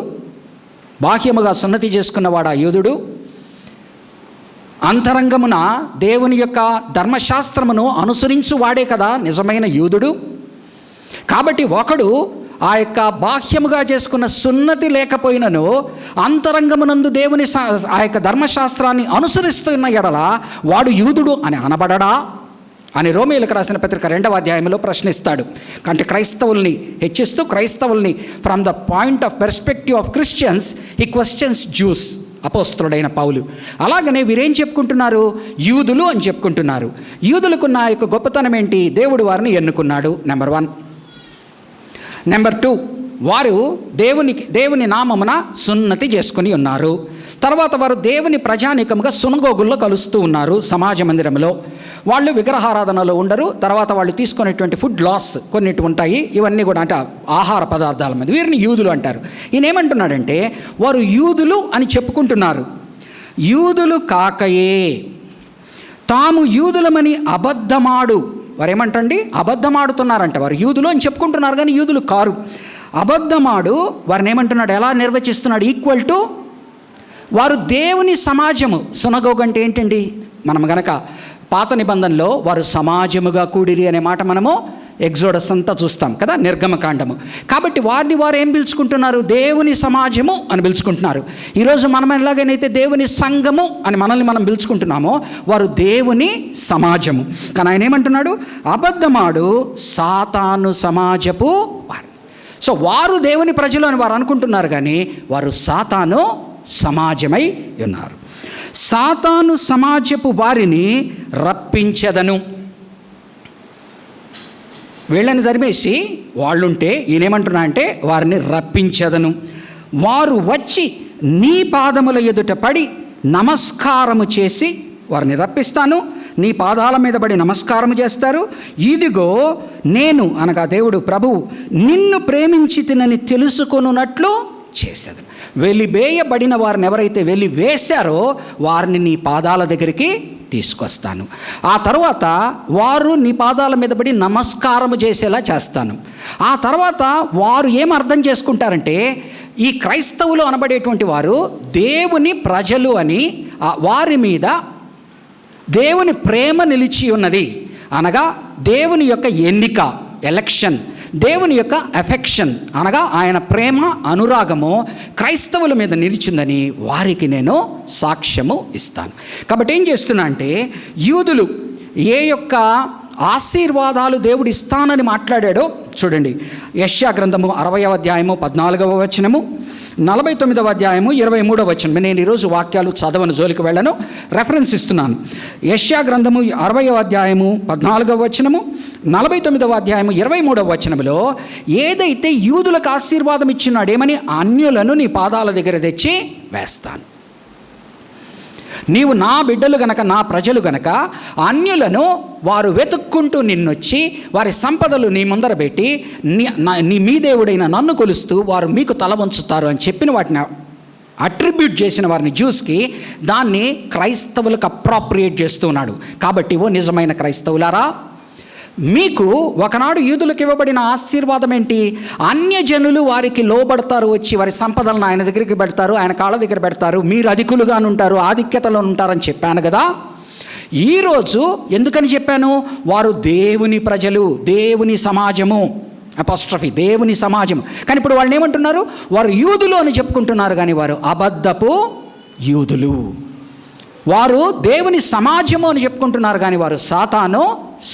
బాహ్యముగా సున్నతి చేసుకున్నవాడా యూదుడు? అంతరంగమున దేవుని యొక్క ధర్మశాస్త్రమును అనుసరించువాడే కదా నిజమైన యూదుడు. కాబట్టి ఒకడు ఆ యొక్క బాహ్యముగా చేసుకున్న సున్నతి లేకపోయినను అంతరంగమునందు దేవుని ఆ యొక్క ధర్మశాస్త్రాన్ని అనుసరిస్తున్న ఎడల వాడు యూదుడు అని అనబడడా అని రోమీయులకు రాసిన పత్రిక 2వ అధ్యాయంలో ప్రశ్నిస్తాడు. అంటే క్రైస్తవుల్ని హెచ్చిస్తూ, క్రైస్తవుల్ని from the point of perspective of Christians he questions Jews, అపోస్తలుడైన పౌలు. అలాగనే వీరేం చెప్పుకుంటున్నారు? యూదులు అని చెప్పుకుంటున్నారు. యూదులకున్న ఆ యొక్క గొప్పతనం ఏంటి? దేవుడు వారిని ఎన్నుకున్నాడు, నెంబర్ 1. నెంబర్ 2, వారు దేవుని నామమున సున్నతి చేసుకుని ఉన్నారు. తర్వాత వారు దేవుని ప్రజానీకముగా సునగోగుల్లో కలుస్తూ ఉన్నారు. సమాజ మందిరంలో వాళ్ళు విగ్రహారాధనలో ఉండరు. తర్వాత వాళ్ళు తీసుకునేటువంటి ఫుడ్ లాస్ కొన్నిటి ఉంటాయి. ఇవన్నీ కూడా అంటే ఆహార పదార్థాల మీద వీరిని యూదులు అంటారు. ఈయన ఏమంటున్నాడంటే, వారు యూదులు అని చెప్పుకుంటున్నారు. యూదులు కాకయే తాము యూదులమని అబద్ధమాడు. వారు ఏమంటండి? అబద్ధమాడుతున్నారంట. వారు యూదులు అని చెప్పుకుంటున్నారు కానీ యూదులు కారు. అబద్ధమాడు వారిని ఏమంటున్నాడు? ఎలా నిర్వచిస్తున్నాడు? ఈక్వల్ టు వారు దేవుని సమాజము. సునగోగ్ అంటే ఏంటండి? మనం గనక పాత నిబంధనలో వారు సమాజముగా కూడిరి అనే మాట మనము ఎగ్జోడస్ అంతా చూస్తాం కదా, నిర్గమకాండము. కాబట్టి వారిని వారు ఏం పిలుచుకుంటున్నారు? దేవుని సమాజము అని పిలుచుకుంటున్నారు. ఈరోజు మనం ఎలాగైతే దేవుని సంఘము అని మనల్ని మనం పిలుచుకుంటున్నామో, వారు దేవుని సమాజము. కానీ ఆయన ఏమంటున్నాడు? అబద్ధమాడు సాతాను సమాజపు వారు. సో వారు దేవుని ప్రజలు అని వారు అనుకుంటున్నారు, కానీ వారు సాతాను సమాజమై ఉన్నారు. సాతాను సమాజపు వారిని రప్పించెదను. వీళ్ళని తరిమేసి వాళ్ళుంటే ఈయనేమంటున్నా అంటే వారిని రప్పించెదను. వారు వచ్చి నీ పాదముల ఎదుట పడి నమస్కారము చేసి, వారిని రప్పిస్తాను, నీ పాదాల మీద పడి నమస్కారము చేస్తారు. ఇదిగో నేను అనగా దేవుడు ప్రభువు నిన్ను ప్రేమించి తినని తెలుసుకొనున్నట్లు చేసేది. వెలివేయబడిన వారిని ఎవరైతే వెలివేశారో వారిని నీ పాదాల దగ్గరికి తీసుకొస్తాను. ఆ తర్వాత వారు నీ పాదాల మీద పడి నమస్కారము చేసేలా చేస్తాను. ఆ తర్వాత వారు ఏం అర్థం చేసుకుంటారంటే, ఈ క్రైస్తవులు అనబడేటువంటి వారు దేవుని ప్రజలు అని, వారి మీద దేవుని ప్రేమ నిలిచి ఉన్నది, అనగా దేవుని యొక్క ఎన్నిక, ఎలక్షన్, దేవుని యొక్క ఎఫెక్షన్ అనగా ఆయన ప్రేమ అనురాగము క్రైస్తవుల మీద నిలిచిందని వారికి నేను సాక్ష్యము ఇస్తాను. కాబట్టి ఏం చేస్తున్నా అంటే, యూదులు ఏ యొక్క ఆశీర్వాదాలు దేవుడు ఇస్తానని మాట్లాడాడో చూడండి. యెషయా గ్రంథము 60వ అధ్యాయము 14వ వచనము, 49వ అధ్యాయము 23వ వచనం. నేను ఈరోజు వాక్యాలు చదవను, జోలికి వెళ్ళను, రెఫరెన్స్ ఇస్తున్నాను. యెషయా గ్రంథము 60వ అధ్యాయము 14వ వచనము, 49వ అధ్యాయము 23వ వచనములో ఏదైతే యూదులకు ఆశీర్వాదం ఇచ్చినాడు, ఏమని? అన్యులను నీ పాదాల దగ్గర తెచ్చి వేస్తాను. నీవు నా బిడ్డలు గనక, నా ప్రజలు గనక, అన్యులను వారు వెతుక్కుంటూ నిన్నొచ్చి వారి సంపదలు నీ ముందర పెట్టి మీ దేవుడైన నన్ను కొలుస్తూ వారు మీకు తల వంచుతారు అని చెప్పిన వాటిని అట్రిబ్యూట్ చేసిన వారిని జ్యూస్కి దాన్ని క్రైస్తవులకు అప్రాప్రియేట్ చేస్తున్నాడు. కాబట్టి ఓ నిజమైన క్రైస్తవులారా, మీకు ఒకనాడు యూదులకు ఇవ్వబడిన ఆశీర్వాదం ఏంటి? అన్యజనులు వారికి లోబడతారు, వచ్చి వారి సంపదలను ఆయన దగ్గరికి పెడతారు, ఆయన కాళ్ళ దగ్గర పెడతారు, మీరు అధికులుగా ఉంటారు, ఆధిక్యతలో ఉంటారని చెప్పాను కదా. ఈరోజు ఎందుకని చెప్పాను? వారు దేవుని ప్రజలు, దేవుని సమాజము, అపాస్ట్రఫీ, దేవుని సమాజం. కానీ ఇప్పుడు వాళ్ళు ఏమంటున్నారు? వారు యూదులు అని చెప్పుకుంటున్నారు, కానీ వారు అబద్ధపు యూదులు. వారు దేవుని సమాజము అని చెప్పుకుంటున్నారు, కానీ వారు సాతాను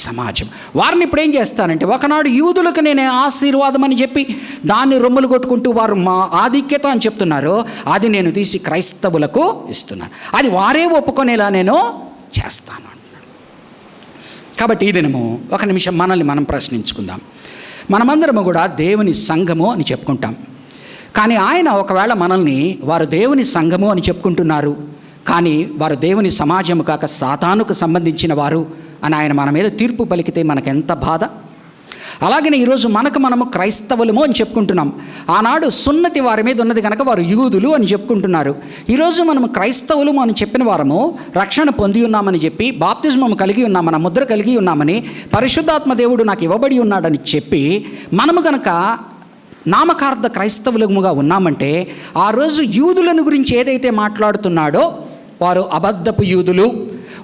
సమాజం. వారిని ఇప్పుడు ఏం చేస్తానంటే, ఒకనాడు యూదులకు నేను ఆశీర్వాదం అని చెప్పి దాన్ని రొమ్ములు కొట్టుకుంటూ వారు మా ఆధిక్యత అని చెప్తున్నారు, అది నేను తీసి క్రైస్తవులకు ఇస్తున్నాను. అది వారే ఒప్పుకొనేలా నేను చేస్తాను అంటున్నాడు. కాబట్టి ఈ దినము ఒక నిమిషం మనల్ని మనం ప్రశ్నించుకుందాం. మనమందరము కూడా దేవుని సంఘము అని చెప్పుకుంటాం, కానీ ఆయన ఒకవేళ మనల్ని వారు దేవుని సంఘము అని చెప్పుకుంటున్నారు, కానీ వారు దేవుని సమాజము కాక సాతానుకు సంబంధించిన వారు అని ఆయన మన మీద తీర్పు పలికితే మనకెంత బాధ. అలాగనే ఈరోజు మనము క్రైస్తవులము అని చెప్పుకుంటున్నాం. ఆనాడు సున్నతి వారి మీద ఉన్నది కనుక వారు యూదులు అని చెప్పుకుంటున్నారు. ఈరోజు మనము క్రైస్తవులము అని చెప్పిన వారము రక్షణ పొంది ఉన్నామని చెప్పి, బాప్తిజమము కలిగి ఉన్నామని, ముద్ర కలిగి ఉన్నామని, పరిశుద్ధాత్మ దేవుడు నాకు ఇవ్వబడి ఉన్నాడని చెప్పి మనము కనుక నామకార్థ క్రైస్తవులముగా ఉన్నామంటే, ఆ రోజు యూదులను గురించి ఏదైతే మాట్లాడుతున్నాడో వారు అబద్ధపు యూదులు,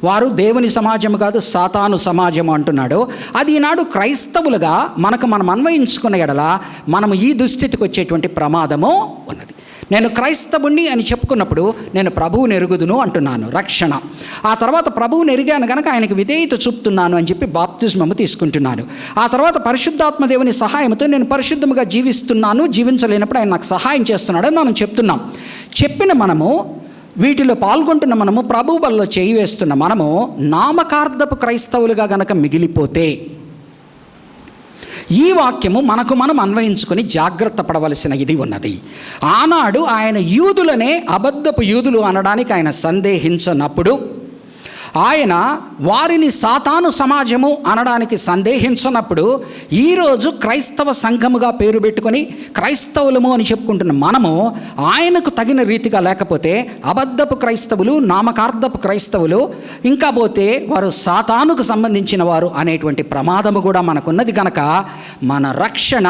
వారు దేవుని సమాజము కాదు సాతాను సమాజము అంటున్నాడో, అది ఈనాడు క్రైస్తవులుగా మనం అన్వయించుకున్న ఎడల మనము ఈ దుస్థితికి వచ్చేటువంటి ప్రమాదము ఉన్నది. నేను క్రైస్తవుణ్ణి అని చెప్పుకున్నప్పుడు నేను ప్రభువుని ఎరుగుదును అంటున్నాను, రక్షణ. ఆ తర్వాత ప్రభువుని ఎరిగాను కనుక ఆయనకు విధేయత చూపుతున్నాను అని చెప్పి బాప్తిస్మము తీసుకుంటున్నాను. ఆ తర్వాత పరిశుద్ధాత్మ దేవుని సహాయంతో నేను పరిశుద్ధముగా జీవిస్తున్నాను, జీవించలేనప్పుడు ఆయన నాకు సహాయం చేస్తున్నాడు అని మనం చెప్తున్నాం. చెప్పిన మనము, వీటిలో పాల్గొంటున్న మనము, ప్రభు వల్ల చేయి వేస్తున్న మనము నామకార్థపు క్రైస్తవులుగా గనక మిగిలిపోతే, ఈ వాక్యము మనం అన్వయించుకొని జాగ్రత్త పడవలసిన ఇది ఉన్నది. ఆనాడు ఆయన యూదులనే అబద్ధపు యూదులు అనడానికి ఆయన సందేహించనప్పుడు, ఆయన వారిని సాతాను సమాజము అనడానికి సందేహించనప్పుడు, ఈరోజు క్రైస్తవ సంఘముగా పేరు పెట్టుకొని క్రైస్తవులము అని చెప్పుకుంటున్న మనము ఆయనకు తగిన రీతిగా లేకపోతే అబద్ధపు క్రైస్తవులు, నామకార్థపు క్రైస్తవులు, ఇంకా పోతే వారు సాతానుకు సంబంధించిన వారు అనేటువంటి ప్రమాదము కూడా మనకున్నది కనుక మన రక్షణ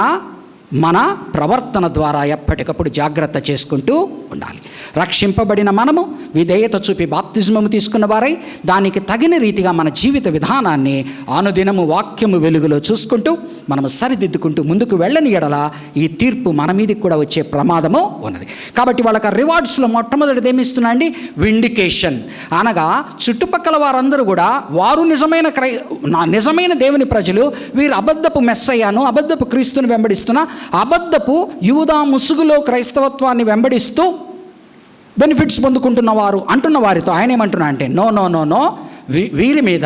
మన ప్రవర్తన ద్వారా ఎప్పటికప్పుడు జాగ్రత్త చేసుకుంటూ ఉండాలి. రక్షింపబడిన మనము విధేయత చూపి బాప్తిజమము తీసుకున్న వారై దానికి తగిన రీతిగా మన జీవిత విధానాన్ని అనుదినము వాక్యము వెలుగులో చూసుకుంటూ మనము సరిదిద్దుకుంటూ ముందుకు వెళ్ళని ఎడల ఈ తీర్పు మన మీదకి కూడా వచ్చే ప్రమాదము ఉన్నది. కాబట్టి వాళ్ళకి రివార్డ్స్లో మొట్టమొదటిది ఏమిస్తున్నా అండి? విండికేషన్. అనగా చుట్టుపక్కల వారందరూ కూడా వారు నిజమైన దేవుని ప్రజలు, వీరు అబద్ధపు మెస్సయ్యను, అబద్ధపు క్రీస్తుని వెంబడిస్తున్నా అబద్ధపు యూదా ముసుగులో క్రైస్తవత్వాన్ని వెంబడిస్తూ బెనిఫిట్స్ పొందుకుంటున్న వారు అంటున్న వారితో ఆయన ఏమంటున్నా అంటే నో, వీరి మీద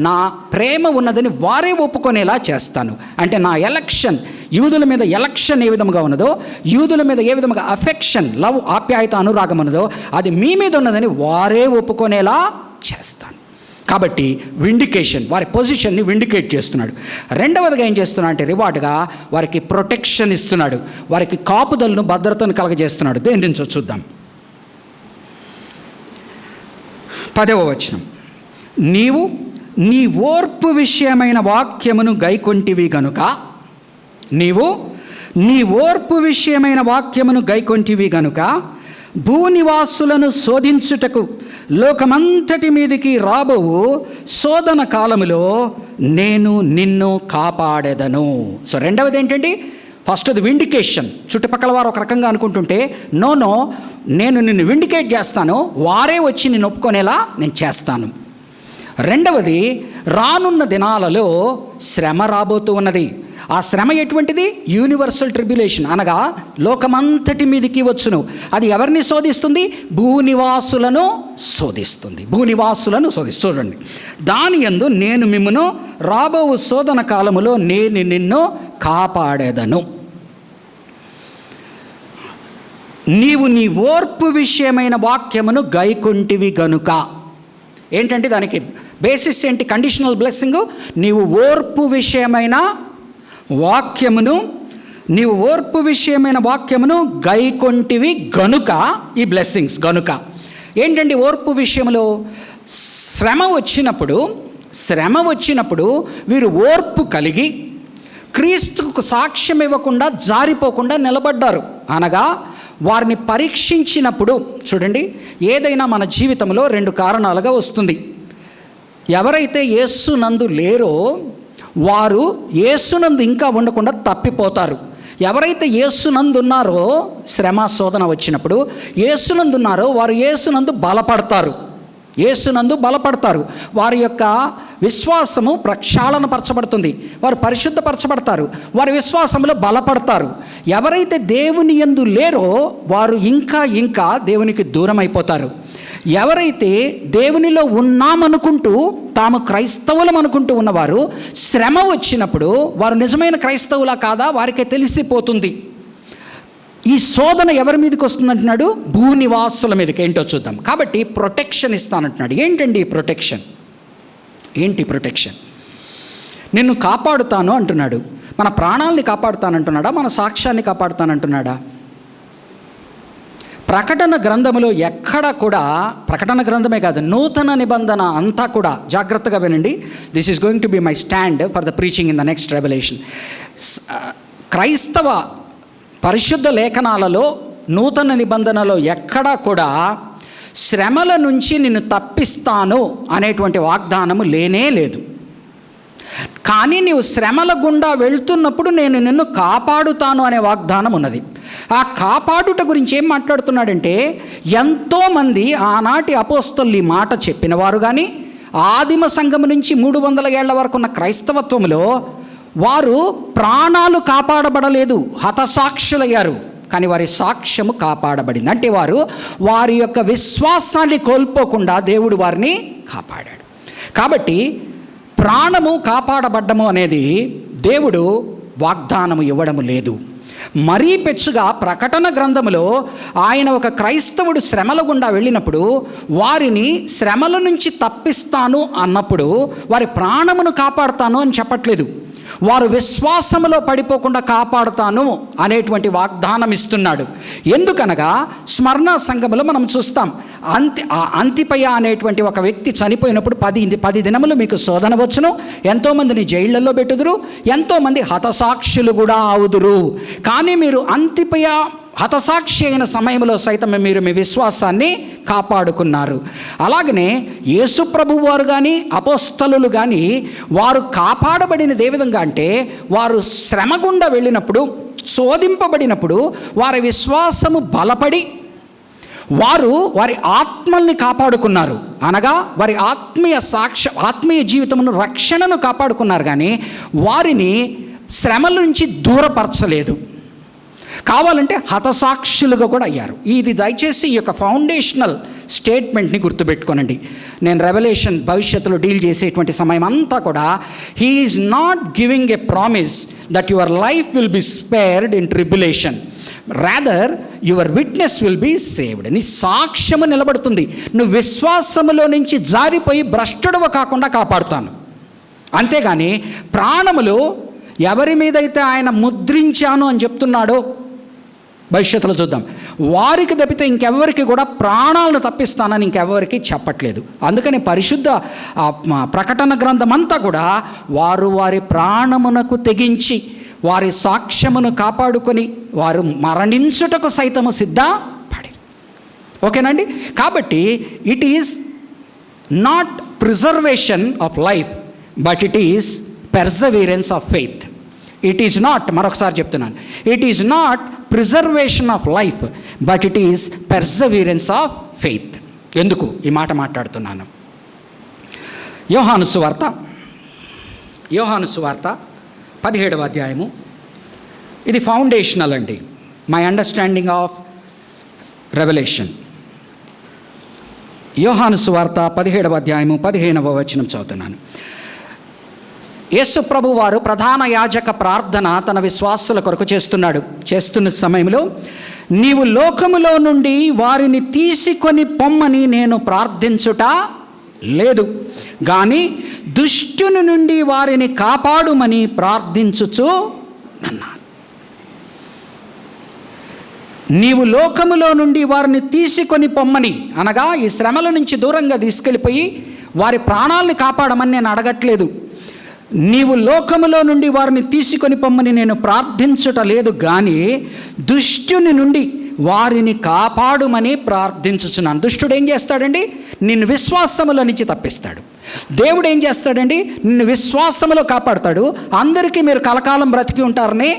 నా ప్రేమ ఉన్నదని వారే ఒప్పుకొనేలా చేస్తాను. అంటే నా ఎలక్షన్, యూదుల మీద ఎలక్షన్ ఏ విధముగా ఉన్నదో, యూదుల మీద ఏ విధముగా అఫెక్షన్, లవ్, ఆప్యాయత, అనురాగం ఉన్నదో అది మీ మీద ఉన్నదని వారే ఒప్పుకొనేలా చేస్తాను. కాబట్టి విండికేషన్, వారి పొజిషన్ని విండికేట్ చేస్తున్నాడు. రెండవదిగా ఏం చేస్తున్నాడు అంటే రివార్డ్గా వారికి ప్రొటెక్షన్ ఇస్తున్నాడు, వారికి కాపుదలను, భద్రతను కలగజేస్తున్నాడు. దేని నుంచో చూద్దాం. 10వ వచనం, నీవు నీ ఓర్పు విషయమైన వాక్యమును గైకొంటివి గనుక, నీవు నీ ఓర్పు విషయమైన వాక్యమును గైకొంటివి గనుక భూనివాసులను శోధించుటకు లోకమంతటి మీదికి రాబోవు శోధన కాలములో నేను నిన్ను కాపాడెదను. సో రెండవది ఏంటండి? ఫస్ట్ది విండికేషన్. చుట్టుపక్కల వారు ఒక రకంగా అనుకుంటుంటే నో, నేను నిన్ను విండికేట్ చేస్తాను, వారే వచ్చి నిన్ను ఒప్పుకొనేలా నేను చేస్తాను. రెండవది, రానున్న దినాలలో శ్రమ రాబోతూ ఉన్నది. ఆ శ్రమ ఎటువంటిది? యూనివర్సల్ ట్రిబ్యులేషన్, అనగా లోకమంతటి మీదికి వచ్చును. అది ఎవరిని శోధిస్తుంది? భూనివాసులను శోధిస్తుంది. చూడండి, దాని యందు నేను మిమ్మును రాబో శోధన కాలములో నేను నిన్ను కాపాడేదను. నీవు నీ ఓర్పు విషయమైన వాక్యమును గైకొంటివి గనుక. ఏంటంటే దానికి బేసిస్ ఏంటి? Conditional blessing. నీవు ఓర్పు విషయమైన వాక్యమును గైకొంటివి గనుక, ఈ బ్లెస్సింగ్స్ గనుక. ఏంటండి ఓర్పు విషయంలో? శ్రమ వచ్చినప్పుడు వీరు ఓర్పు కలిగి క్రీస్తుకు సాక్ష్యం ఇవ్వకుండా, జారిపోకుండా నిలబడ్డారు. అనగా వారిని పరీక్షించినప్పుడు, చూడండి, ఏదైనా మన జీవితంలో 2 కారణాలుగా వస్తుంది. ఎవరైతే యేసునందు లేరో వారు యేసునందు ఇంకా ఉండకుండా తప్పిపోతారు. ఎవరైతే యేసునందు ఉన్నారో, శ్రమ శోధన వచ్చినప్పుడు యేసునందు ఉన్నారో వారు యేసునందు బలపడతారు. వారి యొక్క విశ్వాసము ప్రక్షాళనపరచబడుతుంది, వారు పరిశుద్ధపరచబడతారు, వారి విశ్వాసంలో బలపడతారు. ఎవరైతే దేవుని యందు లేరో వారు ఇంకా దేవునికి దూరం అయిపోతారు. ఎవరైతే దేవునిలో ఉన్నామనుకుంటూ, తాము క్రైస్తవులం అనుకుంటూ ఉన్నవారు శ్రమ వచ్చినప్పుడు వారు నిజమైన క్రైస్తవులా కాదా వారికే తెలిసిపోతుంది. ఈ శోధన ఎవరి మీదకి వస్తుందంటున్నాడు? భూనివాసుల మీదకి. ఏంటో చూద్దాం. కాబట్టి ప్రొటెక్షన్ ఇస్తానంటున్నాడు. ఏంటండి ప్రొటెక్షన్? నిన్ను కాపాడుతాను అంటున్నాడు. మన ప్రాణాలని కాపాడుతానంటున్నాడా? మన సాక్ష్యాన్ని కాపాడుతానంటున్నాడా? ప్రకటన గ్రంథములో ఎక్కడ కూడా, ప్రకటన గ్రంథమే కాదు, నూతన నిబంధన అంతా కూడా, జాగ్రత్తగా వినండి, this is going to be my stand for the preaching in the next revolution. క్రైస్తవ పరిశుద్ధ లేఖనాలలో, నూతన నిబంధనలో ఎక్కడా కూడా శ్రమల నుంచి నిన్ను తప్పిస్తాను అనేటువంటి వాగ్దానము లేనే లేదు. కానీ నీవు శ్రమల గుండా వెళ్తున్నప్పుడు నేను నిన్ను కాపాడుతాను అనే వాగ్దానం ఉన్నది. ఆ కాపాడుట గురించి ఏం మాట్లాడుతున్నాడంటే, ఎంతోమంది ఆనాటి అపోస్తలు ఈ మాట చెప్పినవారు కానీ, ఆదిమ సంఘం నుంచి 300 ఏళ్ల వరకు ఉన్న క్రైస్తవత్వంలో వారు ప్రాణాలు కాపాడబడలేదు, హతసాక్షులయ్యారు. కానీ వారి సాక్ష్యము కాపాడబడింది. అంటే వారి యొక్క విశ్వాసాన్ని కోల్పోకుండా దేవుడు వారిని కాపాడాడు. కాబట్టి ప్రాణము కాపాడబడ్డము అనేది దేవుడు వాగ్దానము ఇవ్వడము లేదు. మరీ పెచ్చుగా ప్రకటన గ్రంథములో ఆయన ఒక క్రైస్తవుడు శ్రమల గుండా వెళ్ళినప్పుడు వారిని శ్రమల నుంచి తప్పిస్తాను అన్నప్పుడు వారి ప్రాణమును కాపాడుతాను అని చెప్పట్లేదు. వారు విశ్వాసములో పడిపోకుండా కాపాడుతాను అనేటువంటి వాగ్దానం ఇస్తున్నాడు. ఎందుకనగా స్మరణ సంఘములో మనం చూస్తాం, అంతిపయ అనేటువంటి ఒక వ్యక్తి చనిపోయినప్పుడు 10 దినములు మీకు శోధన వచ్చును, ఎంతోమందిని జైళ్లలో పెట్టుదురు, ఎంతోమంది హతసాక్షులు కూడా అవుదురు. కానీ మీరు అంతిపయ హతసాక్షి అయిన సమయంలో సైతం మీరు మీ విశ్వాసాన్ని కాపాడుకున్నారు. అలాగనే యేసు ప్రభువు వారు కానీ అపోస్తలులు కానీ వారు కాపాడబడినది ఏ విధంగా అంటే, వారు శ్రమ గుండా వెళ్ళినప్పుడు, శోధింపబడినప్పుడు వారి విశ్వాసము బలపడి వారు వారి ఆత్మల్ని కాపాడుకున్నారు. అనగా వారి ఆత్మీయ జీవితమును, రక్షణను కాపాడుకున్నారు. కానీ వారిని శ్రమల నుంచి దూరపరచలేదు. కావాలంటే హతసాక్షులుగా కూడా అయ్యారు. ఇది దయచేసి ఈ యొక్క ఫౌండేషనల్ స్టేట్మెంట్ని గుర్తుపెట్టుకోనండి. నేను రెవల్యూషన్ భవిష్యత్తులో డీల్ చేసేటువంటి సమయం అంతా కూడా he is not giving a promise that your life will be spared in tribulation, rather your witness will be saved. నీ సాక్ష్యము నిలబడుతుంది. నువ్వు విశ్వాసములో నుంచి జారిపోయి భ్రష్టుడవ కాకుండా కాపాడుతాను. అంతేగాని ప్రాణములు ఎవరి మీదైతే ఆయన ముద్రించాను అని చెప్తున్నాడో భవిష్యత్తులో చూద్దాం, వారికి తప్పితే ఇంకెవరికి కూడా ప్రాణాలను తప్పిస్తానని ఇంకెవరికి చెప్పట్లేదు. అందుకని పరిశుద్ధ ప్రకటన గ్రంథం అంతా కూడా వారు వారి ప్రాణమునకు తెగించి వారి సాక్ష్యమును కాపాడుకొని వారు మరణించుటకు సైతము సిద్ధపడి. ఓకేనండి. కాబట్టి it is not preservation of life, but it is perseverance of faith. It is not, మరొకసారి చెప్తున్నాను, it is not preservation of life, but it is perseverance of faith. ఎందుకు ఈ మాట మాట్లాడుతున్నాను? యోహాను సువార్త 17వ అధ్యాయము. ఇది ఫౌండేషనల్ అండి, మై అండర్స్టాండింగ్ ఆఫ్ రెవల్యూషన్. యోహాను సువార్త 17వ అధ్యాయము 15వ వచనం చదువుతున్నాను. యేసు ప్రభు వారు ప్రధాన యాజక ప్రార్థన తన విశ్వాసుల కొరకు చేస్తున్న సమయంలో, నీవు లోకములో నుండి వారిని తీసుకొని పొమ్మని నేను ప్రార్థించుట లేదు, కానీ దుష్టుని నుండి వారిని కాపాడుమని ప్రార్థించుచు అన్నాను. నీవు లోకములో నుండి వారిని తీసుకొని పొమ్మని అనగా ఈ శ్రమల నుంచి దూరంగా తీసుకెళ్ళిపోయి వారి ప్రాణాలని కాపాడమని నేను అడగట్లేదు. నీవు లోకములో నుండి వారిని తీసుకొని పొమ్మని నేను ప్రార్థించుట లేదు, కానీ దుష్టుని నుండి వారిని కాపాడుమని ప్రార్థించుచున్నాను. దుష్టుడు ఏం చేస్తాడండి? నిన్ను విశ్వాసములో నుంచి తప్పిస్తాడు. దేవుడు ఏం చేస్తాడండి? నిన్ను విశ్వాసములో కాపాడుతాడు. అందరికీ మీరు కలకాలం బ్రతికి ఉంటారని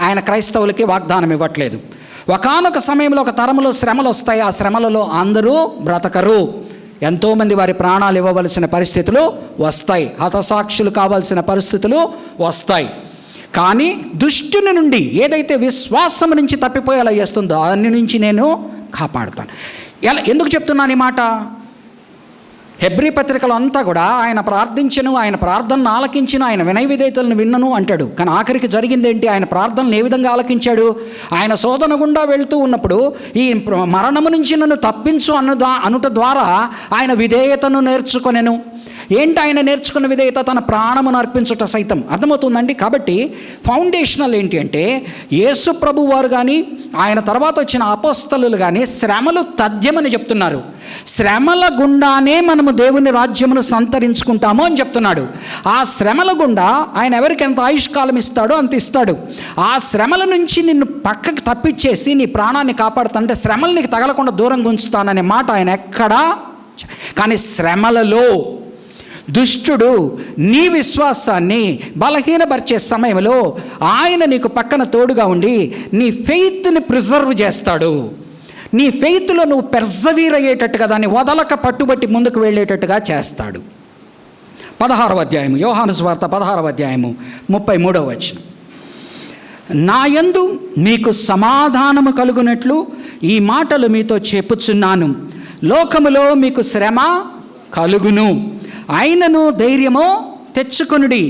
ఆయన క్రైస్తవులకి వాగ్దానం ఇవ్వట్లేదు. ఒకానొక సమయంలో ఒక తరములో శ్రమలు వస్తాయి. ఆ శ్రమలలో అందరూ బ్రతకరు. ఎంతోమంది వారి ప్రాణాలు ఇవ్వవలసిన పరిస్థితులు వస్తాయి, హతసాక్షులు కావాల్సిన పరిస్థితులు వస్తాయి. కానీ దుష్టుని నుండి ఏదైతే విశ్వాసం నుంచి తప్పిపోయేలా చేస్తుందో దాని నుంచి నేను కాపాడుతాను. ఎందుకు చెప్తున్నాను ఈ మాట? హెబ్రీ పత్రికలో అంతా కూడా ఆయన ప్రార్థించను, ఆయన ప్రార్థనను ఆలకించను, ఆయన వినయ విధేయతలను విన్నను అంటాడు. కానీ ఆఖరికి జరిగింది ఏంటి? ఆయన ప్రార్థనలు ఏ విధంగా ఆలకించాడు? ఆయన శోధన గుండా వెళ్తూ ఉన్నప్పుడు ఈ మరణము నుంచి నన్ను తప్పించు అనుట ద్వారా ఆయన విధేయతను నేర్చుకొనెను. ఏంటి ఆయన నేర్చుకున్న విధేయత? తన ప్రాణమును అర్పించుట సైతం. అర్థమవుతుందండి. కాబట్టి ఫౌండేషనల్ ఏంటి అంటే, యేసు ప్రభు వారు కానీ ఆయన తర్వాత వచ్చిన అపోస్తలులు కానీ శ్రమలు తథ్యమని చెప్తున్నారు. శ్రమల గుండానే మనము దేవుని రాజ్యమును సంతరించుకుంటాము అని చెప్తున్నాడు. ఆ శ్రమల గుండా ఆయన ఎవరికి ఎంత ఆయుష్కాలం ఇస్తాడో అంత ఇస్తాడు. ఆ శ్రమల నుంచి నిన్ను పక్కకు తప్పించేసి నీ ప్రాణాన్ని కాపాడుతానంటే, శ్రమలు నీకు తగలకుండా దూరంగా ఉంచుతాననే మాట ఆయన ఎక్కడా. కానీ శ్రమలలో దుష్టుడు నీ విశ్వాసాన్ని బలహీనపరిచే సమయంలో ఆయన నీకు పక్కన తోడుగా ఉండి నీ ఫెయిత్ని ప్రిజర్వ్ చేస్తాడు. నీ ఫెయిత్లో నువ్వు పెర్సవీర్ అయ్యేటట్టుగా, దాన్ని వదలక పట్టుబట్టి ముందుకు వెళ్ళేటట్టుగా చేస్తాడు. 16వ అధ్యాయము, యోహాను సువార్త 16వ అధ్యాయము 33వ వచనం. నా యందు మీకు సమాధానము కలుగునట్లు ఈ మాటలు మీతో చెప్పుచున్నాను. లోకములో మీకు శ్రమ కలుగును, అయినను ధైర్యము తెచ్చుకొనుడి,